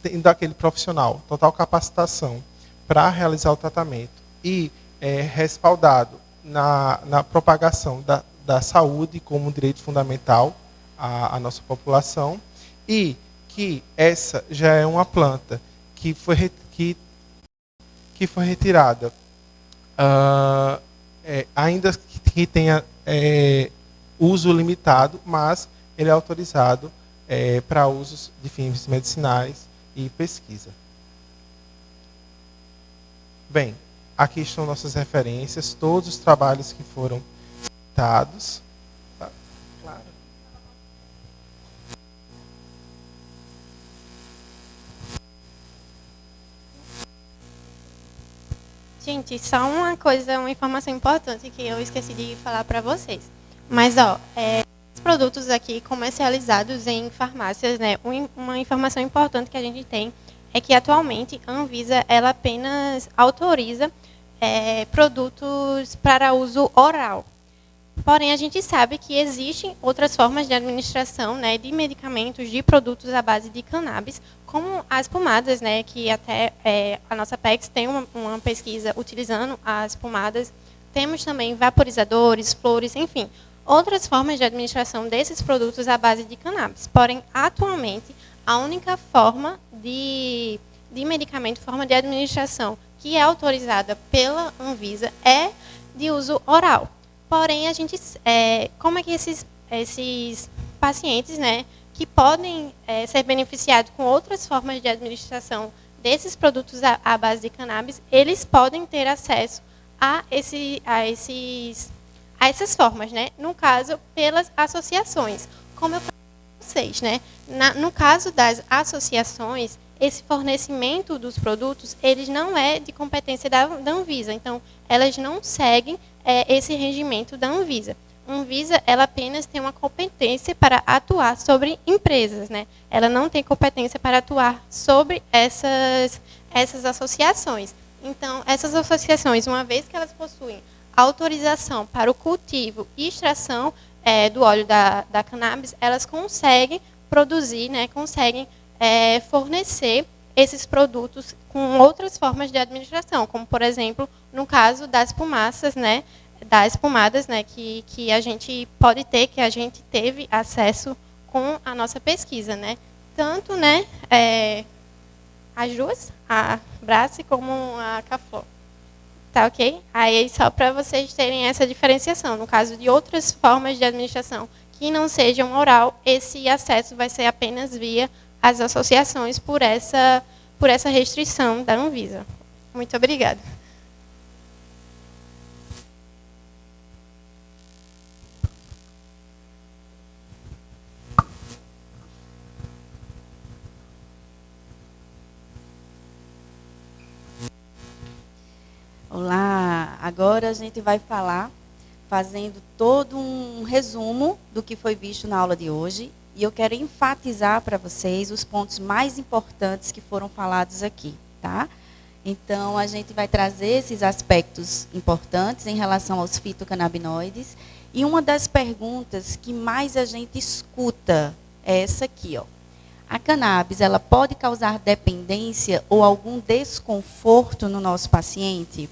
S2: tendo aquele profissional total capacitação para realizar o tratamento e respaldado na propagação da saúde como um direito fundamental à nossa população, e que essa já é uma planta que foi retirada, ainda que tenha uso limitado, mas ele é autorizado para usos de fins medicinais e pesquisa. Bem, aqui estão nossas referências, todos os trabalhos que foram citados. Tá? Claro.
S4: Gente, só uma informação importante que eu esqueci de falar para vocês. Mas, os produtos aqui comercializados em farmácias, né? Uma informação importante que a gente tem é que atualmente a Anvisa ela apenas autoriza produtos para uso oral. Porém, a gente sabe que existem outras formas de administração, né, de medicamentos, de produtos à base de cannabis, como as pomadas, né, que até a nossa PEX tem uma pesquisa utilizando as pomadas. Temos também vaporizadores, flores, enfim, outras formas de administração desses produtos à base de cannabis. Porém, atualmente, a única forma de medicamento, forma de administração que é autorizada pela Anvisa é de uso oral. Porém, a gente, como é que esses pacientes, né, que podem ser beneficiados com outras formas de administração desses produtos à base de cannabis, eles podem ter acesso a essas formas, né? No caso, pelas associações. Como eu falei para vocês, né? No caso das associações, esse fornecimento dos produtos, eles não é de competência da Anvisa. Então, elas não seguem esse regimento da Anvisa. A Anvisa, ela apenas tem uma competência para atuar sobre empresas, né? Ela não tem competência para atuar sobre essas associações. Então, essas associações, uma vez que elas possuem autorização para o cultivo e extração do óleo da cannabis, elas conseguem produzir, né, conseguem fornecer esses produtos com outras formas de administração, como, por exemplo, no caso das fumaças, né, das pomadas, né, que a gente pode ter, que a gente teve acesso com a nossa pesquisa, né? Tanto, né, as duas, a Brace como a Caflor. Tá ok? Aí, só para vocês terem essa diferenciação. No caso de outras formas de administração que não sejam oral, esse acesso vai ser apenas via as associações por essa restrição da Anvisa. Muito obrigada.
S1: Olá, agora a gente vai falar, fazendo todo um resumo do que foi visto na aula de hoje, e eu quero enfatizar para vocês os pontos mais importantes que foram falados aqui, tá? Então, a gente vai trazer esses aspectos importantes em relação aos fitocannabinoides, e uma das perguntas que mais a gente escuta é essa aqui, ó. A cannabis, ela pode causar dependência ou algum desconforto no nosso paciente?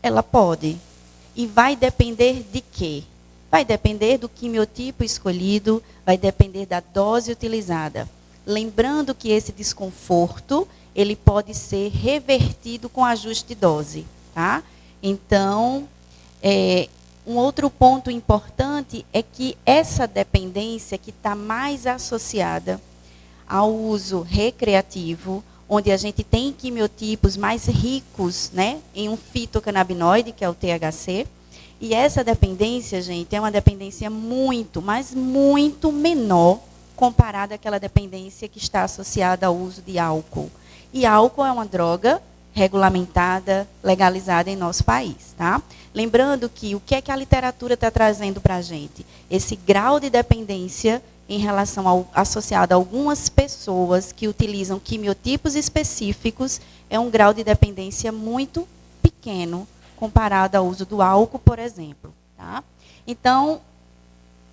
S1: Ela pode. E vai depender de quê? Vai depender do quimiotipo escolhido, vai depender da dose utilizada. Lembrando que esse desconforto, ele pode ser revertido com ajuste de dose, tá? Então, um outro ponto importante é que essa dependência que está mais associada ao uso recreativo, onde a gente tem quimiotipos mais ricos, né, em um fitocannabinoide, que é o THC, e essa dependência, gente, é uma dependência muito, mas muito menor comparada àquela dependência que está associada ao uso de álcool. E álcool é uma droga regulamentada, legalizada em nosso país, tá? Lembrando que o que é que a literatura está trazendo para a gente? Esse grau de dependência em relação associado a algumas pessoas que utilizam quimiotipos específicos é um grau de dependência muito pequeno comparado ao uso do álcool, por exemplo, tá? Então,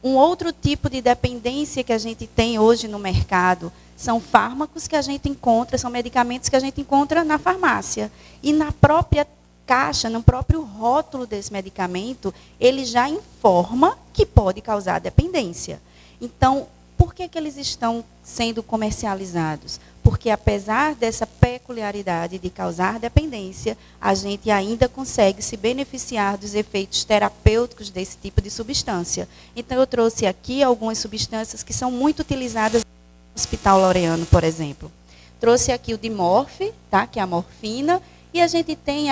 S1: um outro tipo de dependência que a gente tem hoje no mercado são fármacos que a gente encontra, são medicamentos que a gente encontra na farmácia. E na própria caixa, no próprio rótulo desse medicamento, ele já informa que pode causar dependência. Então, por que eles estão sendo comercializados? Porque, apesar dessa peculiaridade de causar dependência, a gente ainda consegue se beneficiar dos efeitos terapêuticos desse tipo de substância. Então, eu trouxe aqui algumas substâncias que são muito utilizadas no Hospital Laureano, por exemplo. Trouxe aqui o Dimorf, tá, que é a morfina, e a gente tem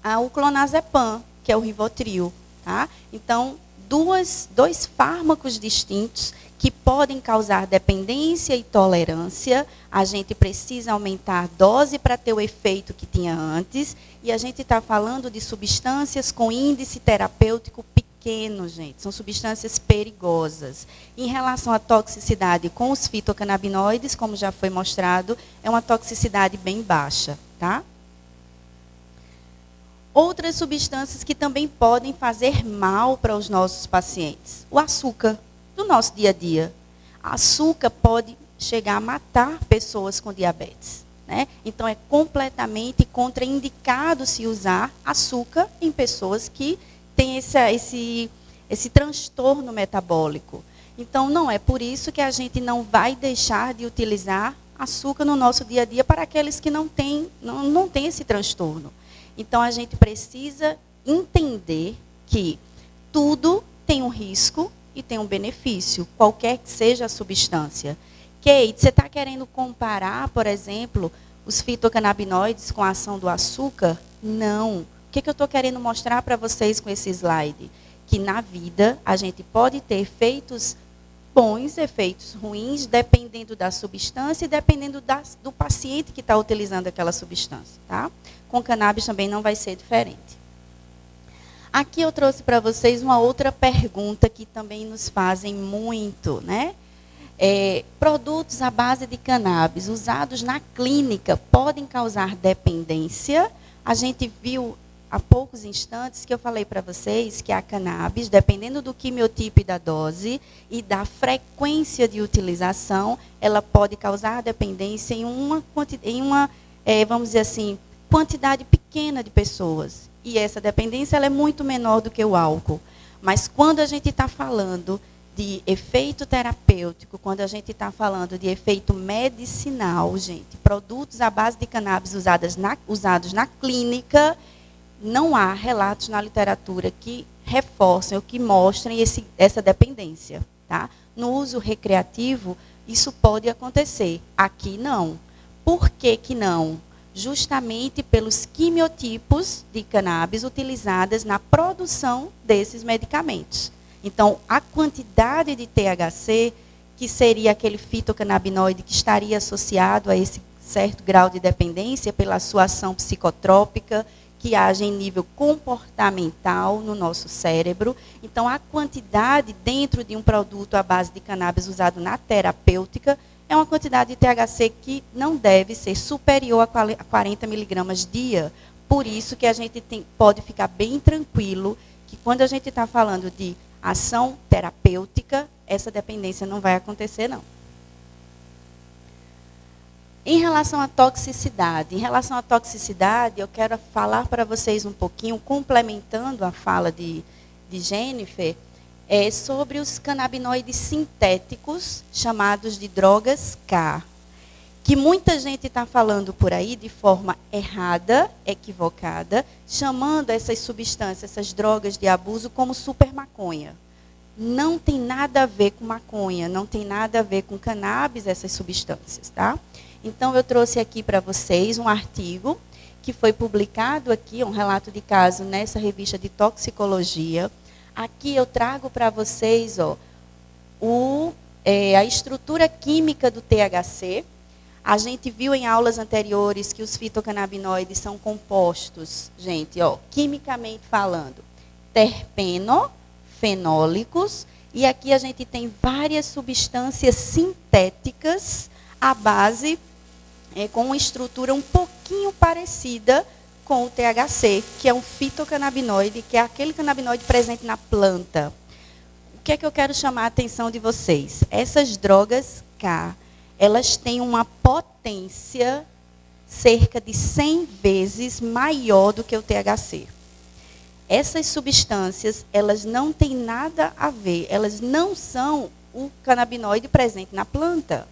S1: o clonazepam, que é o Rivotril. Tá? Então, dois fármacos distintos que podem causar dependência e tolerância. A gente precisa aumentar a dose para ter o efeito que tinha antes. E a gente está falando de substâncias com índice terapêutico pequeno, gente. São substâncias perigosas. Em relação à toxicidade com os fitocannabinoides, como já foi mostrado, é uma toxicidade bem baixa. Tá? Outras substâncias que também podem fazer mal para os nossos pacientes. O açúcar, do nosso dia a dia. Açúcar pode chegar a matar pessoas com diabetes. Né? Então, é completamente contraindicado se usar açúcar em pessoas que têm esse transtorno metabólico. Então, não é por isso que a gente não vai deixar de utilizar açúcar no nosso dia a dia para aqueles que não têm esse transtorno. Então, a gente precisa entender que tudo tem um risco e tem um benefício, qualquer que seja a substância. Kate, você está querendo comparar, por exemplo, os fitocannabinoides com a ação do açúcar? Não. O que eu estou querendo mostrar para vocês com esse slide? Que na vida a gente pode ter efeitos bons, efeitos ruins, dependendo da substância e dependendo do paciente que está utilizando aquela substância. Tá? Com cannabis também não vai ser diferente. Aqui eu trouxe para vocês uma outra pergunta que também nos fazem muito, né? Produtos à base de cannabis usados na clínica podem causar dependência? A gente viu há poucos instantes que eu falei para vocês que a cannabis, dependendo do quimiotipo e da dose e da frequência de utilização, ela pode causar dependência em uma vamos dizer assim, quantidade pequena de pessoas. E essa dependência ela é muito menor do que o álcool. Mas quando a gente está falando de efeito terapêutico, quando a gente está falando de efeito medicinal, gente, produtos à base de cannabis usados na clínica, não há relatos na literatura que reforcem ou que mostrem essa dependência. Tá? No uso recreativo, isso pode acontecer. Aqui, não. Por que não? Justamente pelos quimiotipos de cannabis utilizadas na produção desses medicamentos. Então, a quantidade de THC, que seria aquele fitocannabinoide que estaria associado a esse certo grau de dependência pela sua ação psicotrópica, que age em nível comportamental no nosso cérebro. Então, a quantidade dentro de um produto à base de cannabis usado na terapêutica é uma quantidade de THC que não deve ser superior a 40 miligramas dia. Por isso que a gente pode ficar bem tranquilo que quando a gente está falando de ação terapêutica, essa dependência não vai acontecer, não. Em relação à toxicidade, eu quero falar para vocês um pouquinho, complementando a fala de Jennifer, é sobre os canabinoides sintéticos, chamados de drogas K, que muita gente está falando por aí de forma errada, equivocada, chamando essas substâncias, essas drogas de abuso, como super maconha. Não tem nada a ver com maconha, não tem nada a ver com cannabis, essas substâncias, tá? Então, eu trouxe aqui para vocês um artigo que foi publicado aqui, um relato de caso nessa revista de toxicologia. Aqui eu trago para vocês a estrutura química do THC. A gente viu em aulas anteriores que os fitocannabinoides são compostos, gente, quimicamente falando, terpeno-fenólicos, e aqui a gente tem várias substâncias sintéticas à base, com uma estrutura um pouquinho parecida com o THC, que é um fitocannabinoide, que é aquele canabinoide presente na planta. O que é que eu quero chamar a atenção de vocês? Essas drogas K, elas têm uma potência cerca de 100 vezes maior do que o THC. Essas substâncias, elas não têm nada a ver, elas não são o canabinoide presente na planta.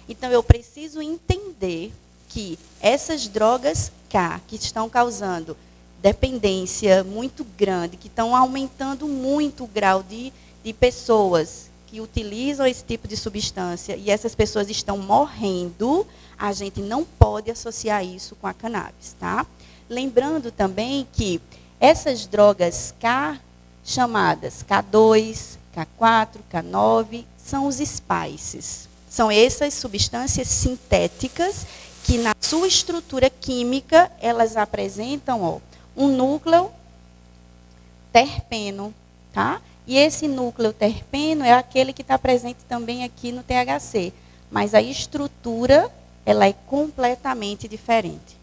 S1: Então, eu preciso entender que essas drogas K, que estão causando dependência muito grande, que estão aumentando muito o grau de pessoas que utilizam esse tipo de substância, e essas pessoas estão morrendo, a gente não pode associar isso com a cannabis, tá? Lembrando também que essas drogas K, chamadas K2, K4, K9, são os spices. São essas substâncias sintéticas que, na sua estrutura química, elas apresentam um núcleo terpeno, tá? E esse núcleo terpeno é aquele que está presente também aqui no THC. Mas a estrutura, ela é completamente diferente.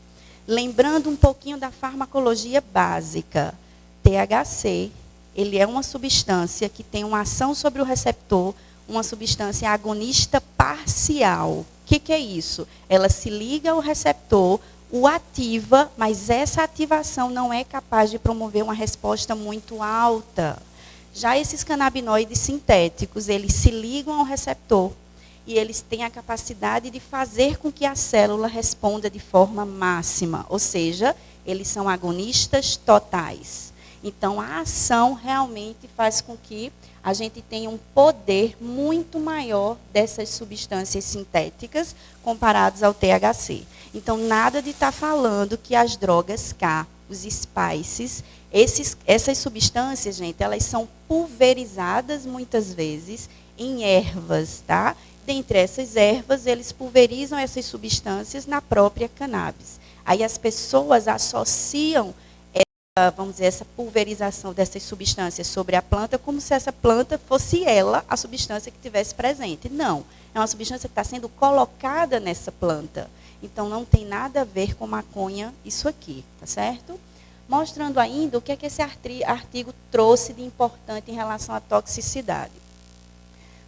S1: Lembrando um pouquinho da farmacologia básica. THC, ele é uma substância que tem uma ação sobre o receptor, uma substância agonista parcial. O que é isso? Ela se liga ao receptor, o ativa, mas essa ativação não é capaz de promover uma resposta muito alta. Já esses canabinoides sintéticos, eles se ligam ao receptor e eles têm a capacidade de fazer com que a célula responda de forma máxima, ou seja, eles são agonistas totais. Então, a ação realmente faz com que a gente tenha um poder muito maior dessas substâncias sintéticas comparados ao THC. Então, nada de estar falando que as drogas K, os spices, essas substâncias, gente, elas são pulverizadas muitas vezes em ervas, tá? Dentre essas ervas, eles pulverizam essas substâncias na própria cannabis. Aí as pessoas associam, vamos dizer, essa pulverização dessas substâncias sobre a planta como se essa planta fosse ela a substância que estivesse presente. Não, é uma substância que está sendo colocada nessa planta. Então, não tem nada a ver com maconha isso aqui, tá certo? Mostrando ainda o que é que esse artigo trouxe de importante em relação à toxicidade.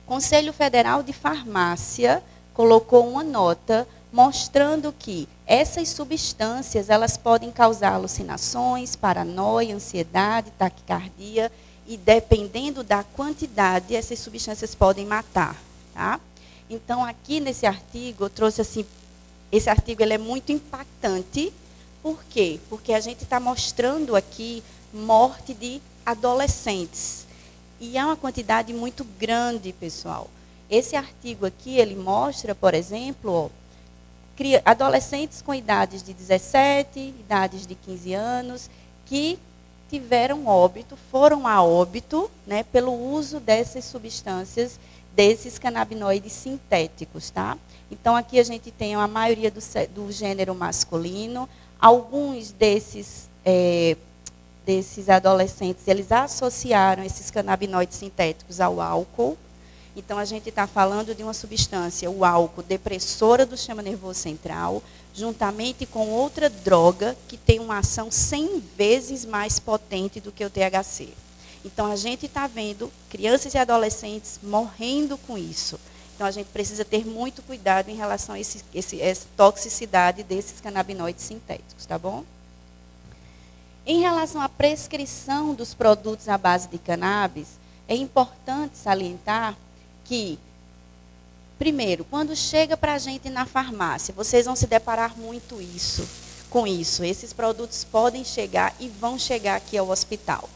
S1: O Conselho Federal de Farmácia colocou uma nota mostrando que essas substâncias, elas podem causar alucinações, paranoia, ansiedade, taquicardia, e dependendo da quantidade, essas substâncias podem matar, tá? Então, aqui nesse artigo, eu trouxe assim, esse artigo ele é muito impactante. Por quê? Porque a gente está mostrando aqui morte de adolescentes. E é uma quantidade muito grande, pessoal. Esse artigo aqui, ele mostra, por exemplo, adolescentes com idades de 17, idades de 15 anos, que tiveram óbito, foram a óbito, né, pelo uso dessas substâncias, desses canabinoides sintéticos, tá? Então, aqui a gente tem a maioria do gênero masculino. Alguns desses adolescentes, eles associaram esses canabinoides sintéticos ao álcool. Então, a gente está falando de uma substância, o álcool, depressora do sistema nervoso central, juntamente com outra droga que tem uma ação 100 vezes mais potente do que o THC. Então, a gente está vendo crianças e adolescentes morrendo com isso. Então, a gente precisa ter muito cuidado em relação a essa toxicidade desses canabinoides sintéticos, tá bom? Em relação à prescrição dos produtos à base de cannabis, é importante salientar que, primeiro, quando chega para a gente na farmácia, vocês vão se deparar muito com isso. Esses produtos podem chegar e vão chegar aqui ao hospital.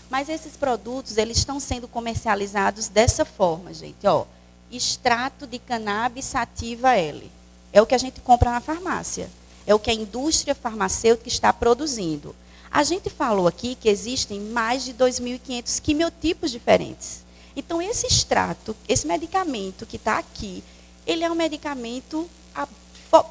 S1: Mas esses produtos, eles estão sendo comercializados dessa forma, gente. Ó, extrato de cannabis sativa L. É o que a gente compra na farmácia. É o que a indústria farmacêutica está produzindo. A gente falou aqui que existem mais de 2.500 quimiotipos diferentes. Então, esse extrato, esse medicamento que está aqui, ele é um medicamento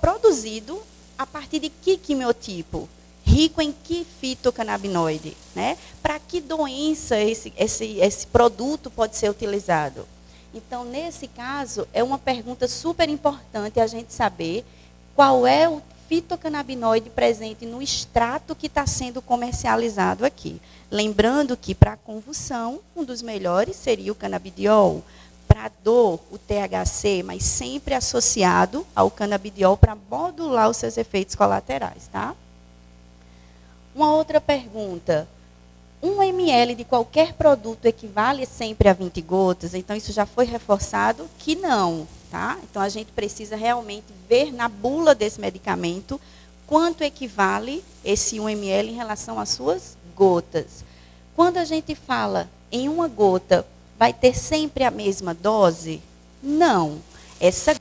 S1: produzido a partir de que quimiotipo? Rico em que fitocannabinoide? Né? Para que doença esse produto pode ser utilizado? Então, nesse caso, é uma pergunta super importante a gente saber qual é o fitocannabinoide presente no extrato que está sendo comercializado aqui. Lembrando que, para a convulsão, um dos melhores seria o canabidiol. Para a dor, o THC, mas sempre associado ao canabidiol para modular os seus efeitos colaterais. Tá? Uma outra pergunta. 1 ml de qualquer produto equivale sempre a 20 gotas? Então, isso já foi reforçado que não. Tá? Então, a gente precisa realmente ver na bula desse medicamento quanto equivale esse 1 ml em relação às suas gotas. Quando a gente fala em uma gota, vai ter sempre a mesma dose? Não. Essa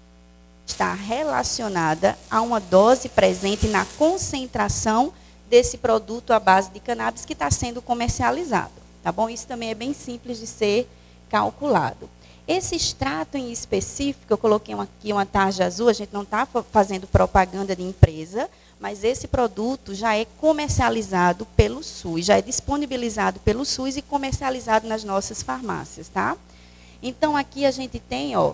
S1: está relacionada a uma dose presente na concentração desse produto à base de cannabis que está sendo comercializado. Tá bom? Isso também é bem simples de ser calculado. Esse extrato em específico, eu coloquei aqui uma tarja azul, a gente não está fazendo propaganda de empresa, mas esse produto já é comercializado pelo SUS, já é disponibilizado pelo SUS e comercializado nas nossas farmácias. Tá? Então, aqui a gente tem, ó,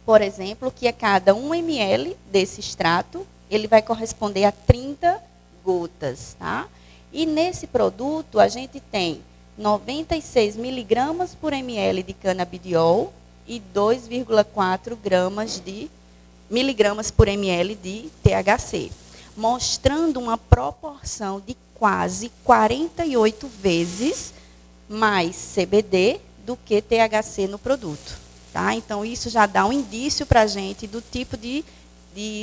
S1: por exemplo, que a cada 1 ml desse extrato, ele vai corresponder a 30 gotas. Tá? E nesse produto, a gente tem 96 miligramas por ml de canabidiol e 2,4 miligramas por ml de THC, mostrando uma proporção de quase 48 vezes mais CBD do que THC no produto. Tá? Então, isso já dá um indício para a gente do tipo de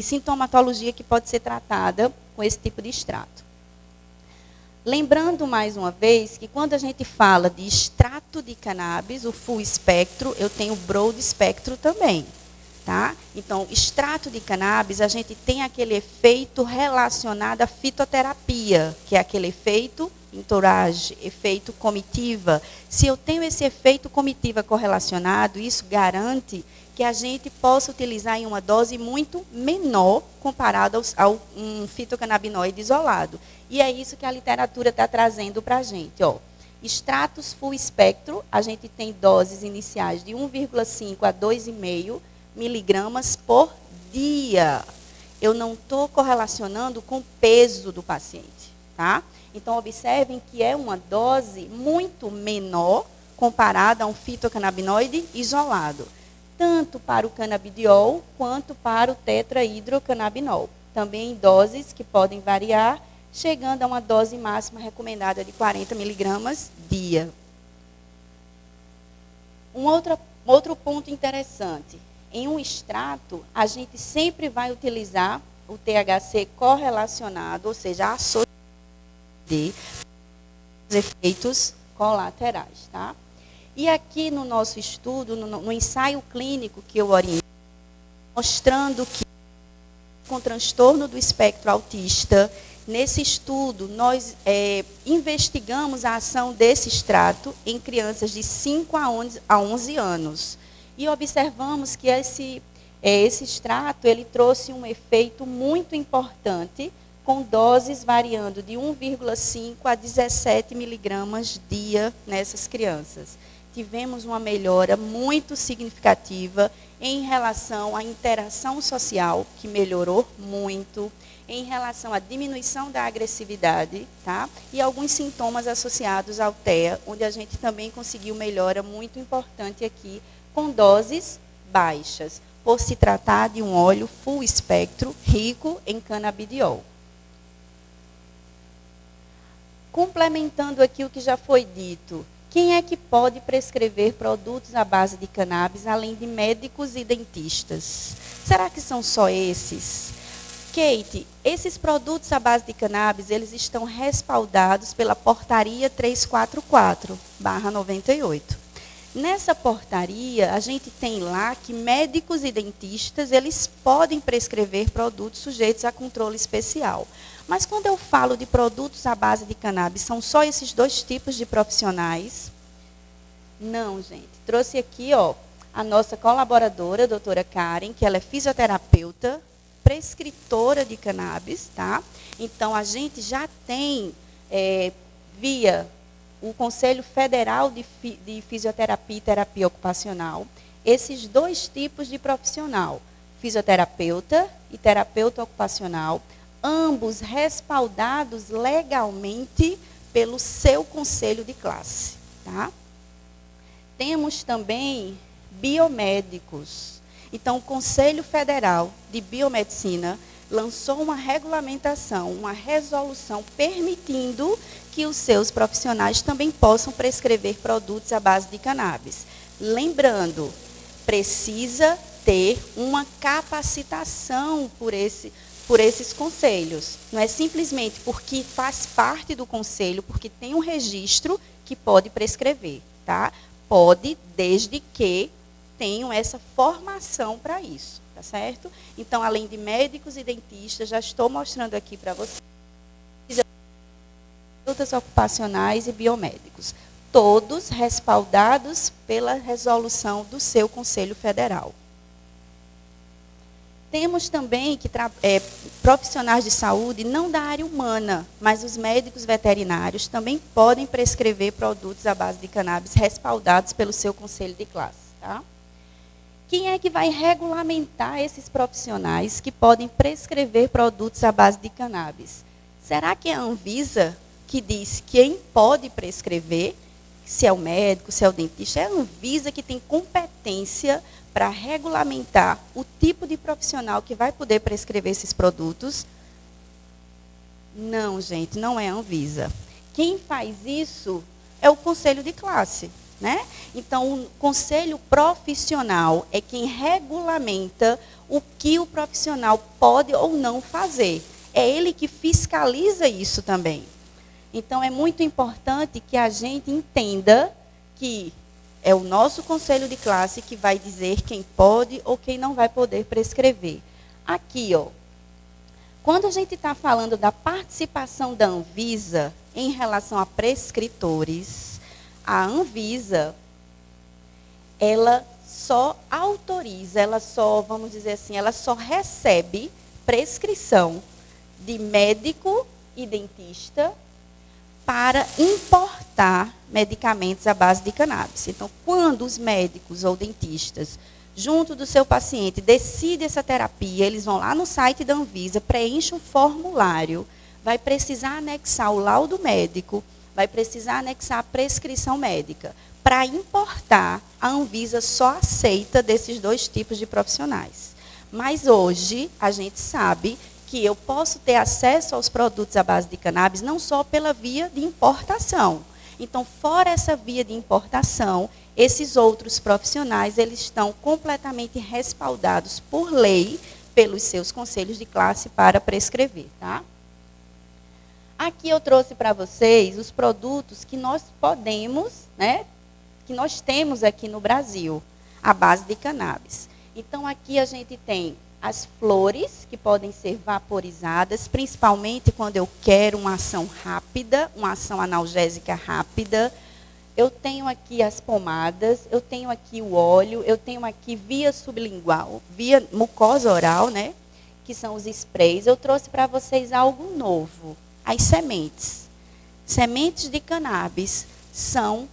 S1: sintomatologia que pode ser tratada com esse tipo de extrato. Lembrando, mais uma vez, que quando a gente fala de extrato de cannabis, o full espectro, eu tenho o broad espectro também. Tá? Então, extrato de cannabis, a gente tem aquele efeito relacionado à fitoterapia, que é aquele efeito entourage, efeito comitiva. Se eu tenho esse efeito comitiva correlacionado, isso garante que a gente possa utilizar em uma dose muito menor comparado ao um fitocannabinoide isolado. E é isso que a literatura está trazendo para a gente. Ó. Extratos full espectro, a gente tem doses iniciais de 1,5 a 2,5 miligramas por dia. Eu não estou correlacionando com o peso do paciente. Tá? Então, observem que é uma dose muito menor comparada a um fitocannabinoide isolado, tanto para o canabidiol quanto para o tetrahidrocannabinol. Também em doses que podem variar, chegando a uma dose máxima recomendada de 40 miligramas dia. Um outro ponto interessante. Em um extrato, a gente sempre vai utilizar o THC correlacionado, ou seja, associado de efeitos colaterais. Tá? E aqui no nosso estudo, no ensaio clínico que eu orientei, mostrando que com transtorno do espectro autista, nesse estudo, nós investigamos a ação desse extrato em crianças de 5 a 11 anos. E observamos que esse extrato ele trouxe um efeito muito importante, com doses variando de 1,5 a 17 miligramas dia nessas crianças. Tivemos uma melhora muito significativa em relação à interação social, que melhorou muito, em relação à diminuição da agressividade, tá? E alguns sintomas associados ao TEA, onde a gente também conseguiu melhora muito importante aqui, com doses baixas, por se tratar de um óleo full espectro rico em canabidiol. Complementando aqui o que já foi dito, Quem é que pode prescrever produtos à base de cannabis, além de médicos e dentistas? Será que são só esses? Kate, esses produtos à base de cannabis, eles estão respaldados pela portaria 344/98. Nessa portaria, a gente tem lá que médicos e dentistas, eles podem prescrever produtos sujeitos a controle especial. Mas quando eu falo de produtos à base de cannabis, são só esses dois tipos de profissionais? Não, gente. Trouxe aqui, a nossa colaboradora, a doutora Karen, que ela é fisioterapeuta, prescritora de cannabis, tá? Então, a gente já tem, via o Conselho Federal de Fisioterapia e Terapia Ocupacional, esses dois tipos de profissional, fisioterapeuta e terapeuta ocupacional, ambos respaldados legalmente pelo seu conselho de classe, tá? Temos também biomédicos. Então, o Conselho Federal de Biomedicina lançou uma regulamentação, uma resolução permitindo que os seus profissionais também possam prescrever produtos à base de cannabis. Lembrando, precisa ter uma capacitação por esses conselhos. Não é simplesmente porque faz parte do conselho, porque tem um registro que pode prescrever, tá? Pode, desde que tenham essa formação para isso, tá certo? Então, além de médicos e dentistas, já estou mostrando aqui para vocês terapeutas ocupacionais e biomédicos, todos respaldados pela resolução do seu Conselho Federal. Temos também que profissionais de saúde, não da área humana, mas os médicos veterinários também podem prescrever produtos à base de cannabis respaldados pelo seu conselho de classe. Tá? Quem é que vai regulamentar esses profissionais que podem prescrever produtos à base de cannabis? Será que é a Anvisa que diz quem pode prescrever? Se é o médico, se é o dentista? É a Anvisa que tem competência para regulamentar o tipo de profissional que vai poder prescrever esses produtos? Não, gente, não é a Anvisa. Quem faz isso é o conselho de classe, né? Então, o conselho profissional é quem regulamenta o que o profissional pode ou não fazer. É ele que fiscaliza isso também. Então, é muito importante que a gente entenda que é o nosso conselho de classe que vai dizer quem pode ou quem não vai poder prescrever. Aqui, quando a gente está falando da participação da Anvisa em relação a prescritores, a Anvisa, ela só autoriza, ela só, vamos dizer assim, ela só recebe prescrição de médico e dentista para importar medicamentos à base de cannabis. Então, quando os médicos ou dentistas, junto do seu paciente, decidem essa terapia, eles vão lá no site da Anvisa, preenchem um formulário, vai precisar anexar o laudo médico, vai precisar anexar a prescrição médica. Para importar, a Anvisa só aceita desses dois tipos de profissionais. Mas hoje, a gente sabe que eu posso ter acesso aos produtos à base de cannabis não só pela via de importação. Então, fora essa via de importação, esses outros profissionais, eles estão completamente respaldados por lei, pelos seus conselhos de classe para prescrever, tá? Aqui eu trouxe para vocês os produtos que nós podemos, né, que nós temos aqui no Brasil, à base de cannabis. Então, aqui a gente tem as flores, que podem ser vaporizadas, principalmente quando eu quero uma ação rápida, uma ação analgésica rápida. Eu tenho aqui as pomadas, eu tenho aqui o óleo, eu tenho aqui via sublingual, via mucosa oral, né? Que são os sprays. Eu trouxe para vocês algo novo, as sementes. Sementes de cannabis são,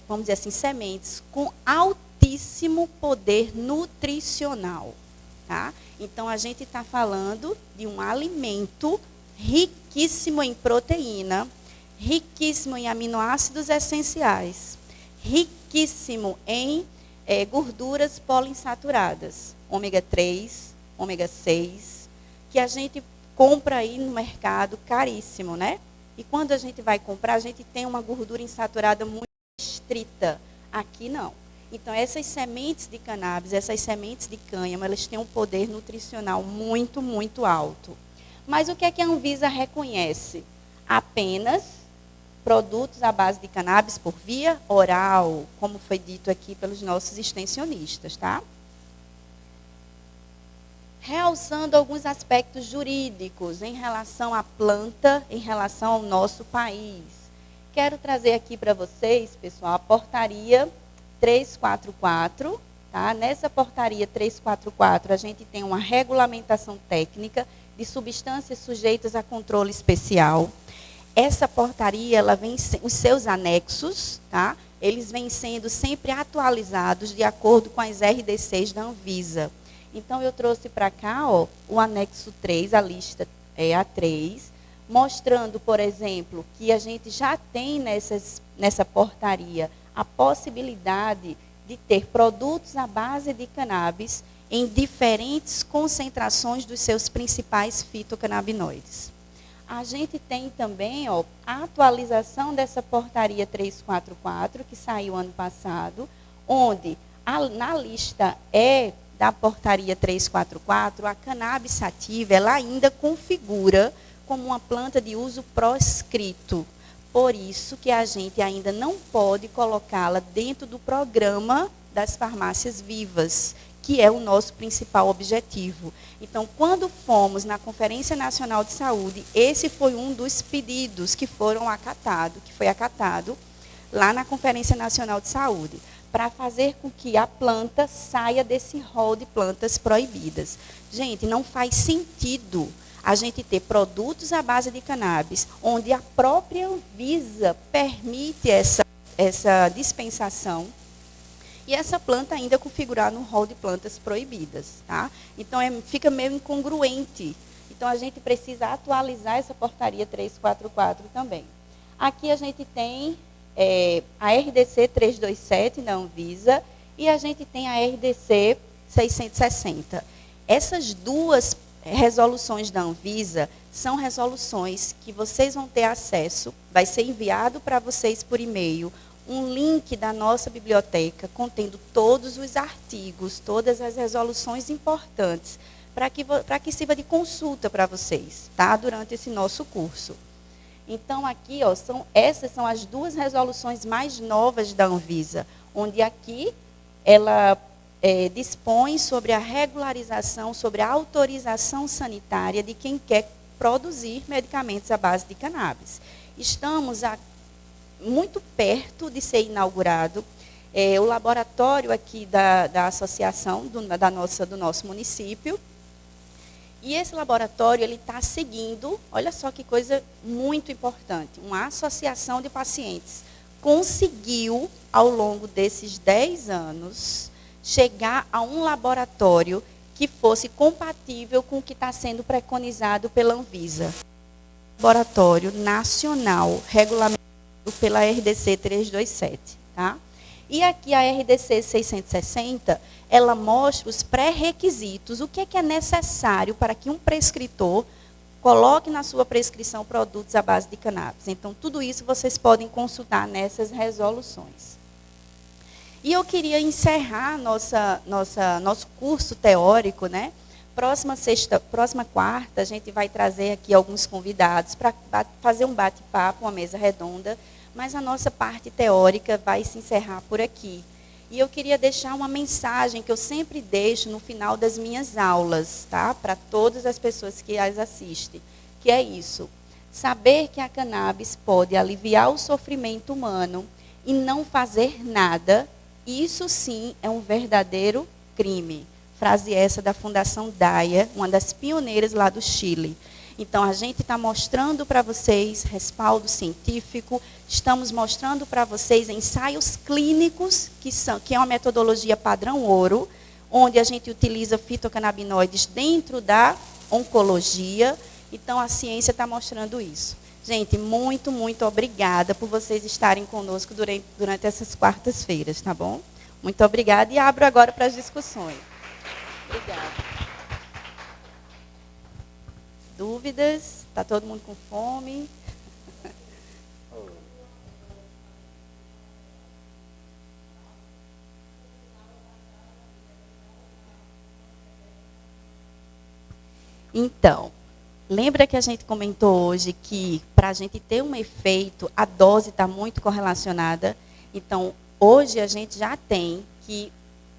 S1: vamos dizer assim, sementes com altíssimo poder nutricional. Tá? Então, a gente está falando de um alimento riquíssimo em proteína, riquíssimo em aminoácidos essenciais, riquíssimo em gorduras poliinsaturadas, ômega 3, ômega 6, que a gente compra aí no mercado caríssimo, né? E quando a gente vai comprar, a gente tem uma gordura insaturada muito restrita. Aqui não. Então, essas sementes de cannabis, essas sementes de cânhamo, elas têm um poder nutricional muito, muito alto. Mas o que é que a Anvisa reconhece? Apenas produtos à base de cannabis por via oral, como foi dito aqui pelos nossos extensionistas, tá? Realçando alguns aspectos jurídicos em relação à planta, em relação ao nosso país. Quero trazer aqui para vocês, pessoal, a portaria 344, tá? Nessa portaria 344, a gente tem uma regulamentação técnica de substâncias sujeitas a controle especial. Essa portaria, ela vem, os seus anexos, tá? Eles vêm sendo sempre atualizados de acordo com as RDCs da Anvisa. Então, eu trouxe para cá, ó, o anexo 3, a lista A3, mostrando, por exemplo, que a gente já tem nessa portaria a possibilidade de ter produtos à base de cannabis em diferentes concentrações dos seus principais fitocannabinoides. A gente tem também, ó, a atualização dessa portaria 344, que saiu ano passado, onde na lista E da portaria 344, a cannabis sativa, ela ainda configura como uma planta de uso proscrito. Por isso que a gente ainda não pode colocá-la dentro do programa das farmácias vivas, que é o nosso principal objetivo. Então, quando fomos na Conferência Nacional de Saúde, esse foi um dos pedidos que foi acatado lá na Conferência Nacional de Saúde, para fazer com que a planta saia desse rol de plantas proibidas. Gente, não faz sentido a gente ter produtos à base de cannabis, onde a própria Anvisa permite essa dispensação, e essa planta ainda configurar no rol de plantas proibidas, tá? Então, fica meio incongruente. Então, a gente precisa atualizar essa portaria 344 também. Aqui a gente tem a RDC 327 da Anvisa e a gente tem a RDC 660. Essas duas resoluções da Anvisa são resoluções que vocês vão ter acesso, vai ser enviado para vocês por e-mail, um link da nossa biblioteca contendo todos os artigos, todas as resoluções importantes, para que sirva de consulta para vocês, tá? Durante esse nosso curso. Então, aqui, ó, essas são as duas resoluções mais novas da Anvisa, onde aqui ela dispõe sobre a regularização, sobre a autorização sanitária de quem quer produzir medicamentos à base de cannabis. Estamos muito perto de ser inaugurado o laboratório aqui da associação do nosso município. E esse laboratório ele está seguindo, olha só que coisa muito importante, uma associação de pacientes conseguiu, ao longo desses 10 anos, chegar a um laboratório que fosse compatível com o que está sendo preconizado pela Anvisa. Laboratório nacional, regulamentado pela RDC 327. Tá? E aqui a RDC 660, ela mostra os pré-requisitos, o que é necessário para que um prescritor coloque na sua prescrição produtos à base de cannabis. Então, tudo isso vocês podem consultar nessas resoluções. E eu queria encerrar nosso curso teórico, né? Próxima quarta, a gente vai trazer aqui alguns convidados para fazer um bate-papo, uma mesa redonda, mas a nossa parte teórica vai se encerrar por aqui. E eu queria deixar uma mensagem que eu sempre deixo no final das minhas aulas, tá? Para todas as pessoas que as assistem, que é isso. Saber que a cannabis pode aliviar o sofrimento humano e não fazer nada, isso sim é um verdadeiro crime. Frase essa da Fundação Daya, uma das pioneiras lá do Chile. Então, a gente está mostrando para vocês respaldo científico, estamos mostrando para vocês ensaios clínicos, que é uma metodologia padrão ouro, onde a gente utiliza fitocannabinoides dentro da oncologia. Então, a ciência está mostrando isso. Gente, muito, muito obrigada por vocês estarem conosco durante essas quartas-feiras, tá bom? Muito obrigada e abro agora para as discussões. Obrigada. Dúvidas? Está todo mundo com fome? Então, lembra que a gente comentou hoje que para a gente ter um efeito, a dose está muito correlacionada. Então, hoje a gente já tem que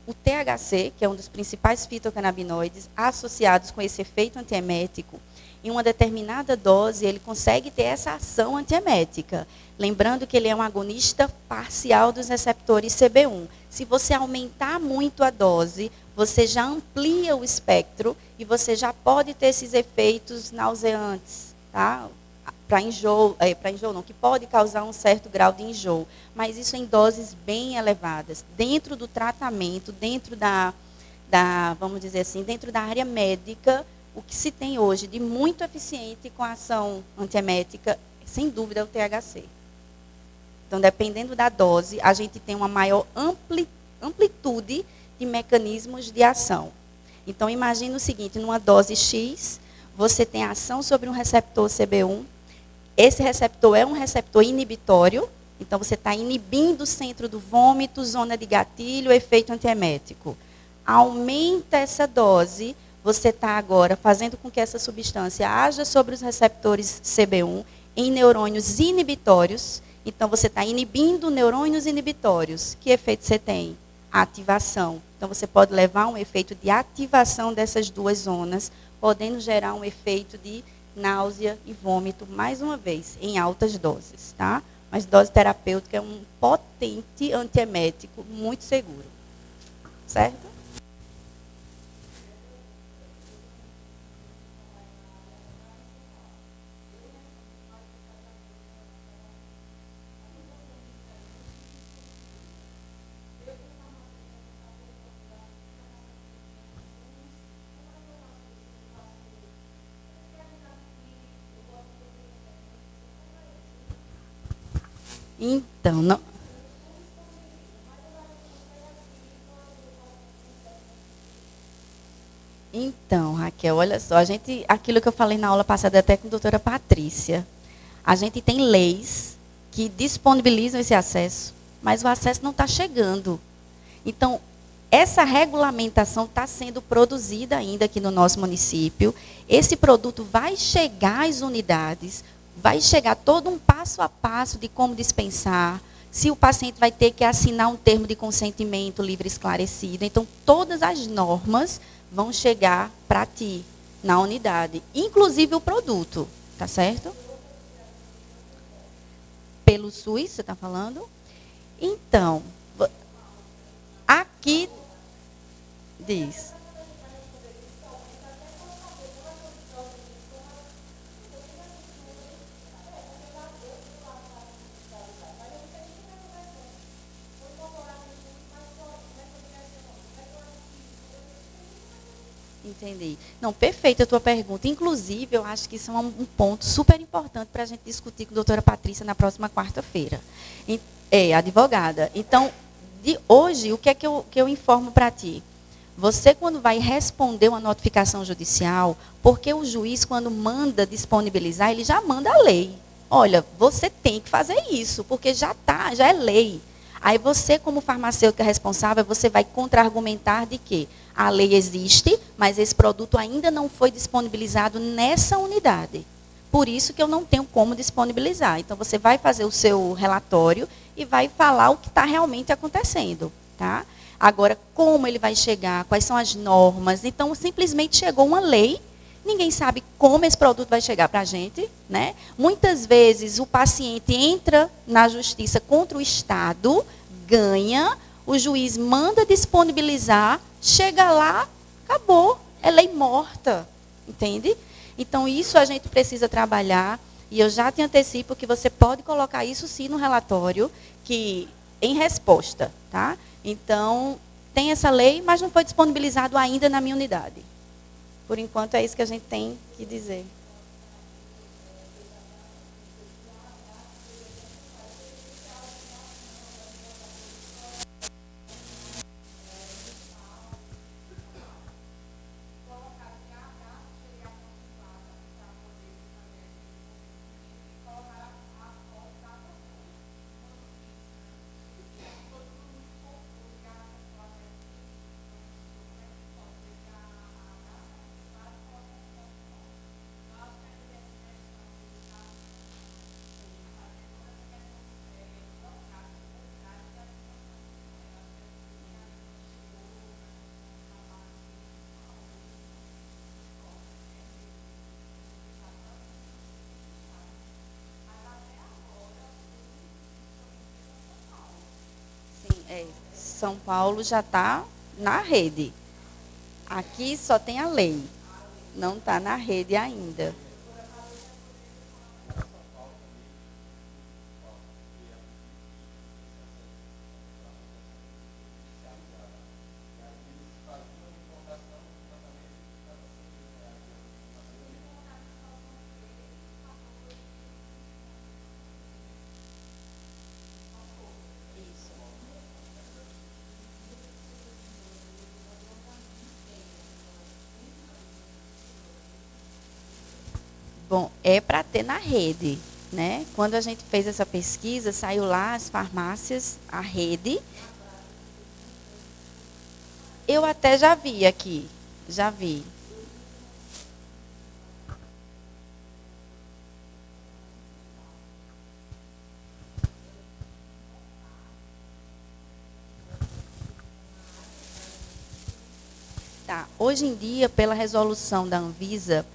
S1: o THC, que é um dos principais fitocannabinoides associados com esse efeito antiemético, em uma determinada dose, ele consegue ter essa ação antiemética. Lembrando que ele é um agonista parcial dos receptores CB1. Se você aumentar muito a dose, você já amplia o espectro e você já pode ter esses efeitos nauseantes, tá? Para enjoo não, que pode causar um certo grau de enjoo. Mas isso em doses bem elevadas. Dentro do tratamento, dentro vamos dizer assim, dentro da área médica, o que se tem hoje de muito eficiente com a ação antiemética, sem dúvida, é o THC. Então, dependendo da dose, a gente tem uma maior amplitude de mecanismos de ação. Então, imagine o seguinte, numa dose X, você tem a ação sobre um receptor CB1. Esse receptor é um receptor inibitório, então você está inibindo o centro do vômito, zona de gatilho, efeito antiemético. Aumenta essa dose, você está agora fazendo com que essa substância haja sobre os receptores CB1 em neurônios inibitórios. Então, você está inibindo neurônios inibitórios. Que efeito você tem? Ativação. Então, você pode levar a um efeito de ativação dessas duas zonas, podendo gerar um efeito de náusea e vômito, mais uma vez, em altas doses. Tá? Mas dose terapêutica é um potente antiemético muito seguro. Certo? Então, não. Então, Raquel, olha só, aquilo que eu falei na aula passada até com a doutora Patrícia, a gente tem leis que disponibilizam esse acesso, mas o acesso não está chegando. Então, essa regulamentação está sendo produzida ainda aqui no nosso município. Esse produto vai chegar às unidades, vai chegar todo um passo a passo de como dispensar, se o paciente vai ter que assinar um termo de consentimento livre e esclarecido. Então, todas as normas vão chegar para ti, na unidade, inclusive o produto, tá certo? Pelo SUS, você está falando? Então, aqui diz. Entendi. Não, perfeita a tua pergunta. Inclusive, eu acho que isso é um ponto super importante para a gente discutir com a doutora Patrícia na próxima quarta-feira. É, advogada. Então, de hoje, o que é que eu informo para ti? Você, quando vai responder uma notificação judicial, porque o juiz, quando manda disponibilizar, ele já manda a lei. Olha, você tem que fazer isso, porque já é lei. Aí você, como farmacêutica responsável, você vai contra-argumentar de que a lei existe, mas esse produto ainda não foi disponibilizado nessa unidade. Por isso que eu não tenho como disponibilizar. Então, você vai fazer o seu relatório e vai falar o que está realmente acontecendo. Tá? Agora, como ele vai chegar, quais são as normas. Então, simplesmente chegou uma lei, ninguém sabe como esse produto vai chegar para a gente. Né? Muitas vezes, o paciente entra na justiça contra o Estado, ganha, o juiz manda disponibilizar, chega lá, acabou, é lei morta, entende? Então, isso a gente precisa trabalhar, e eu já te antecipo que você pode colocar isso sim no relatório, que em resposta, tá? Então, tem essa lei, mas não foi disponibilizado ainda na minha unidade. Por enquanto, é isso que a gente tem que dizer. São Paulo já está na rede. Aqui só tem a lei, não está na rede ainda. Bom, é para ter na rede, né? Quando a gente fez essa pesquisa, saiu lá as farmácias, a rede. Eu até já vi aqui, já vi. Tá. Hoje em dia, pela resolução da Anvisa,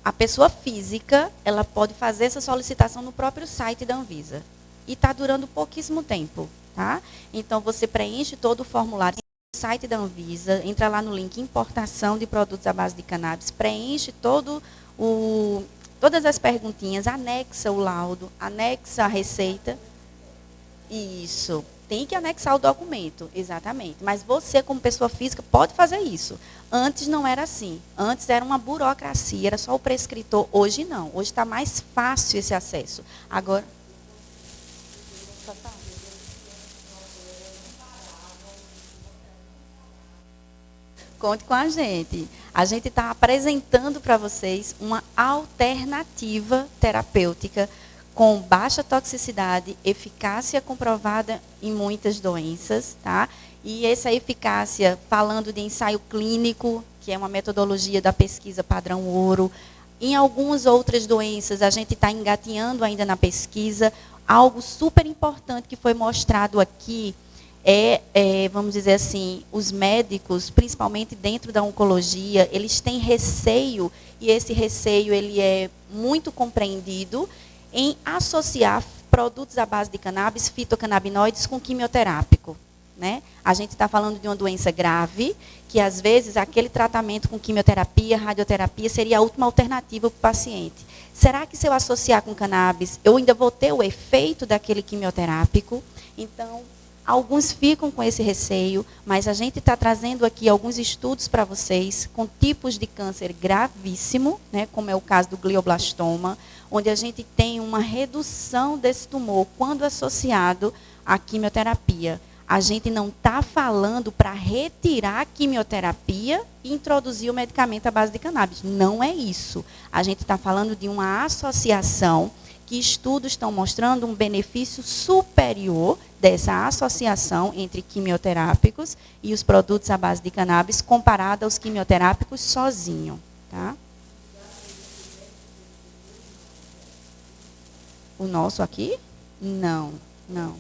S1: a pessoa física, ela pode fazer essa solicitação no próprio site da Anvisa. E está durando pouquíssimo tempo, tá? Então, você preenche todo o formulário no site da Anvisa, entra lá no link importação de produtos à base de cannabis, preenche todas as perguntinhas, anexa o laudo, anexa a receita. Isso. Tem que anexar o documento, exatamente. Mas você, como pessoa física, pode fazer isso. Antes não era assim. Antes era uma burocracia, era só o prescritor. Hoje não. Hoje está mais fácil esse acesso. Agora. Conte com a gente. A gente está apresentando para vocês uma alternativa terapêutica com baixa toxicidade, eficácia comprovada em muitas doenças, tá? E essa eficácia, falando de ensaio clínico, que é uma metodologia da pesquisa padrão ouro. Em algumas outras doenças, a gente está engatinhando ainda na pesquisa. Algo super importante que foi mostrado aqui vamos dizer assim, os médicos, principalmente dentro da oncologia, eles têm receio, e esse receio ele é muito compreendido, em associar produtos à base de cannabis, fitocannabinoides, com quimioterápico. Né? A gente está falando de uma doença grave, que às vezes aquele tratamento com quimioterapia, radioterapia, seria a última alternativa para o paciente. Será que se eu associar com cannabis, eu ainda vou ter o efeito daquele quimioterápico? Então, alguns ficam com esse receio, mas a gente está trazendo aqui alguns estudos para vocês com tipos de câncer gravíssimo, né, como é o caso do glioblastoma, onde a gente tem uma redução desse tumor quando associado à quimioterapia. A gente não está falando para retirar a quimioterapia e introduzir o medicamento à base de cannabis. Não é isso. A gente está falando de uma associação que estudos estão mostrando um benefício superior dessa associação entre quimioterápicos e os produtos à base de cannabis comparado aos quimioterápicos sozinho. Tá? O nosso aqui? Não, não.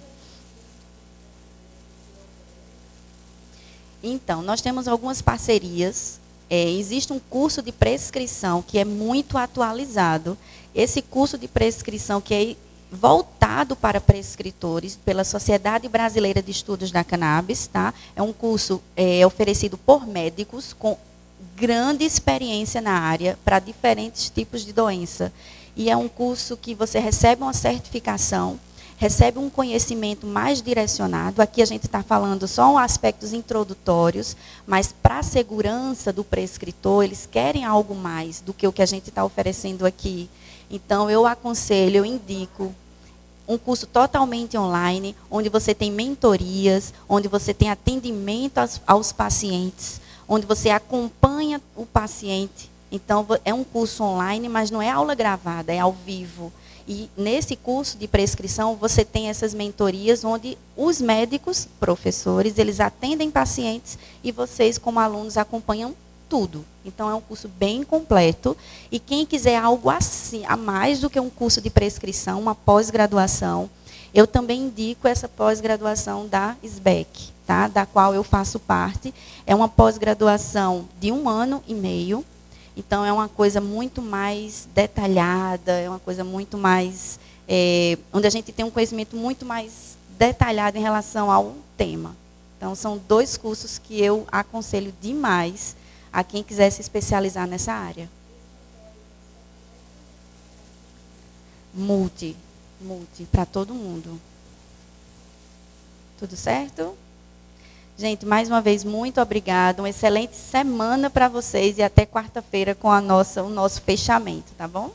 S1: Então, nós temos algumas parcerias. Existe um curso de prescrição que é muito atualizado. Esse curso de prescrição que é voltado para prescritores pela Sociedade Brasileira de Estudos da Cannabis, tá? É um curso oferecido por médicos com grande experiência na área para diferentes tipos de doença. E é um curso que você recebe uma certificação, recebe um conhecimento mais direcionado. Aqui a gente está falando só aspectos introdutórios, mas para a segurança do prescritor, eles querem algo mais do que o que a gente está oferecendo aqui. Então, eu aconselho, eu indico um curso totalmente online, onde você tem mentorias, onde você tem atendimento aos pacientes, onde você acompanha o paciente. Então, é um curso online, mas não é aula gravada, é ao vivo. E nesse curso de prescrição, você tem essas mentorias onde os médicos, professores, eles atendem pacientes e vocês, como alunos, acompanham tudo. Então, é um curso bem completo. E quem quiser algo assim, a mais do que um curso de prescrição, uma pós-graduação, eu também indico essa pós-graduação da SBEC, tá? Da qual eu faço parte. É uma pós-graduação de 1 ano e meio. Então, é uma coisa muito mais detalhada, é uma coisa muito mais... onde a gente tem um conhecimento muito mais detalhado em relação ao tema. Então, são 2 cursos que eu aconselho demais a quem quiser se especializar nessa área. Multi, para todo mundo. Tudo certo? Gente, mais uma vez, muito obrigada. Uma excelente semana para vocês e até quarta-feira com o nosso fechamento, tá bom?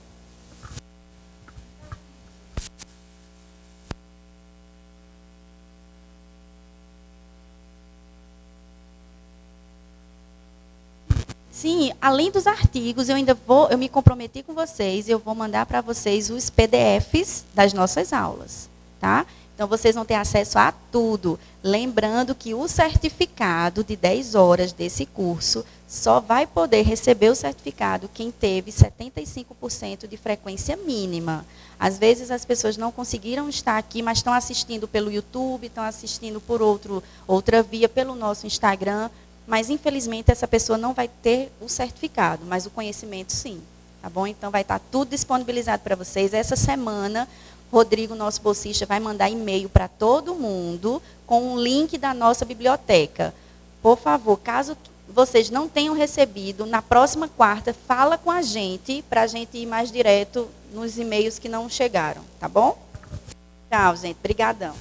S1: Sim, além dos artigos, eu me comprometi com vocês, eu vou mandar para vocês os PDFs das nossas aulas, tá? Então, vocês vão ter acesso a tudo. Lembrando que o certificado de 10 horas desse curso só vai poder receber o certificado quem teve 75% de frequência mínima. Às vezes, as pessoas não conseguiram estar aqui, mas estão assistindo pelo YouTube, estão assistindo por outra via, pelo nosso Instagram. Mas, infelizmente, essa pessoa não vai ter o certificado, mas o conhecimento, sim. Tá bom? Então, vai estar tudo disponibilizado para vocês. Essa semana, Rodrigo, nosso bolsista, vai mandar e-mail para todo mundo com um link da nossa biblioteca. Por favor, caso vocês não tenham recebido, na próxima quarta, fala com a gente, para a gente ir mais direto nos e-mails que não chegaram. Tá bom? Tchau, gente. Obrigadão.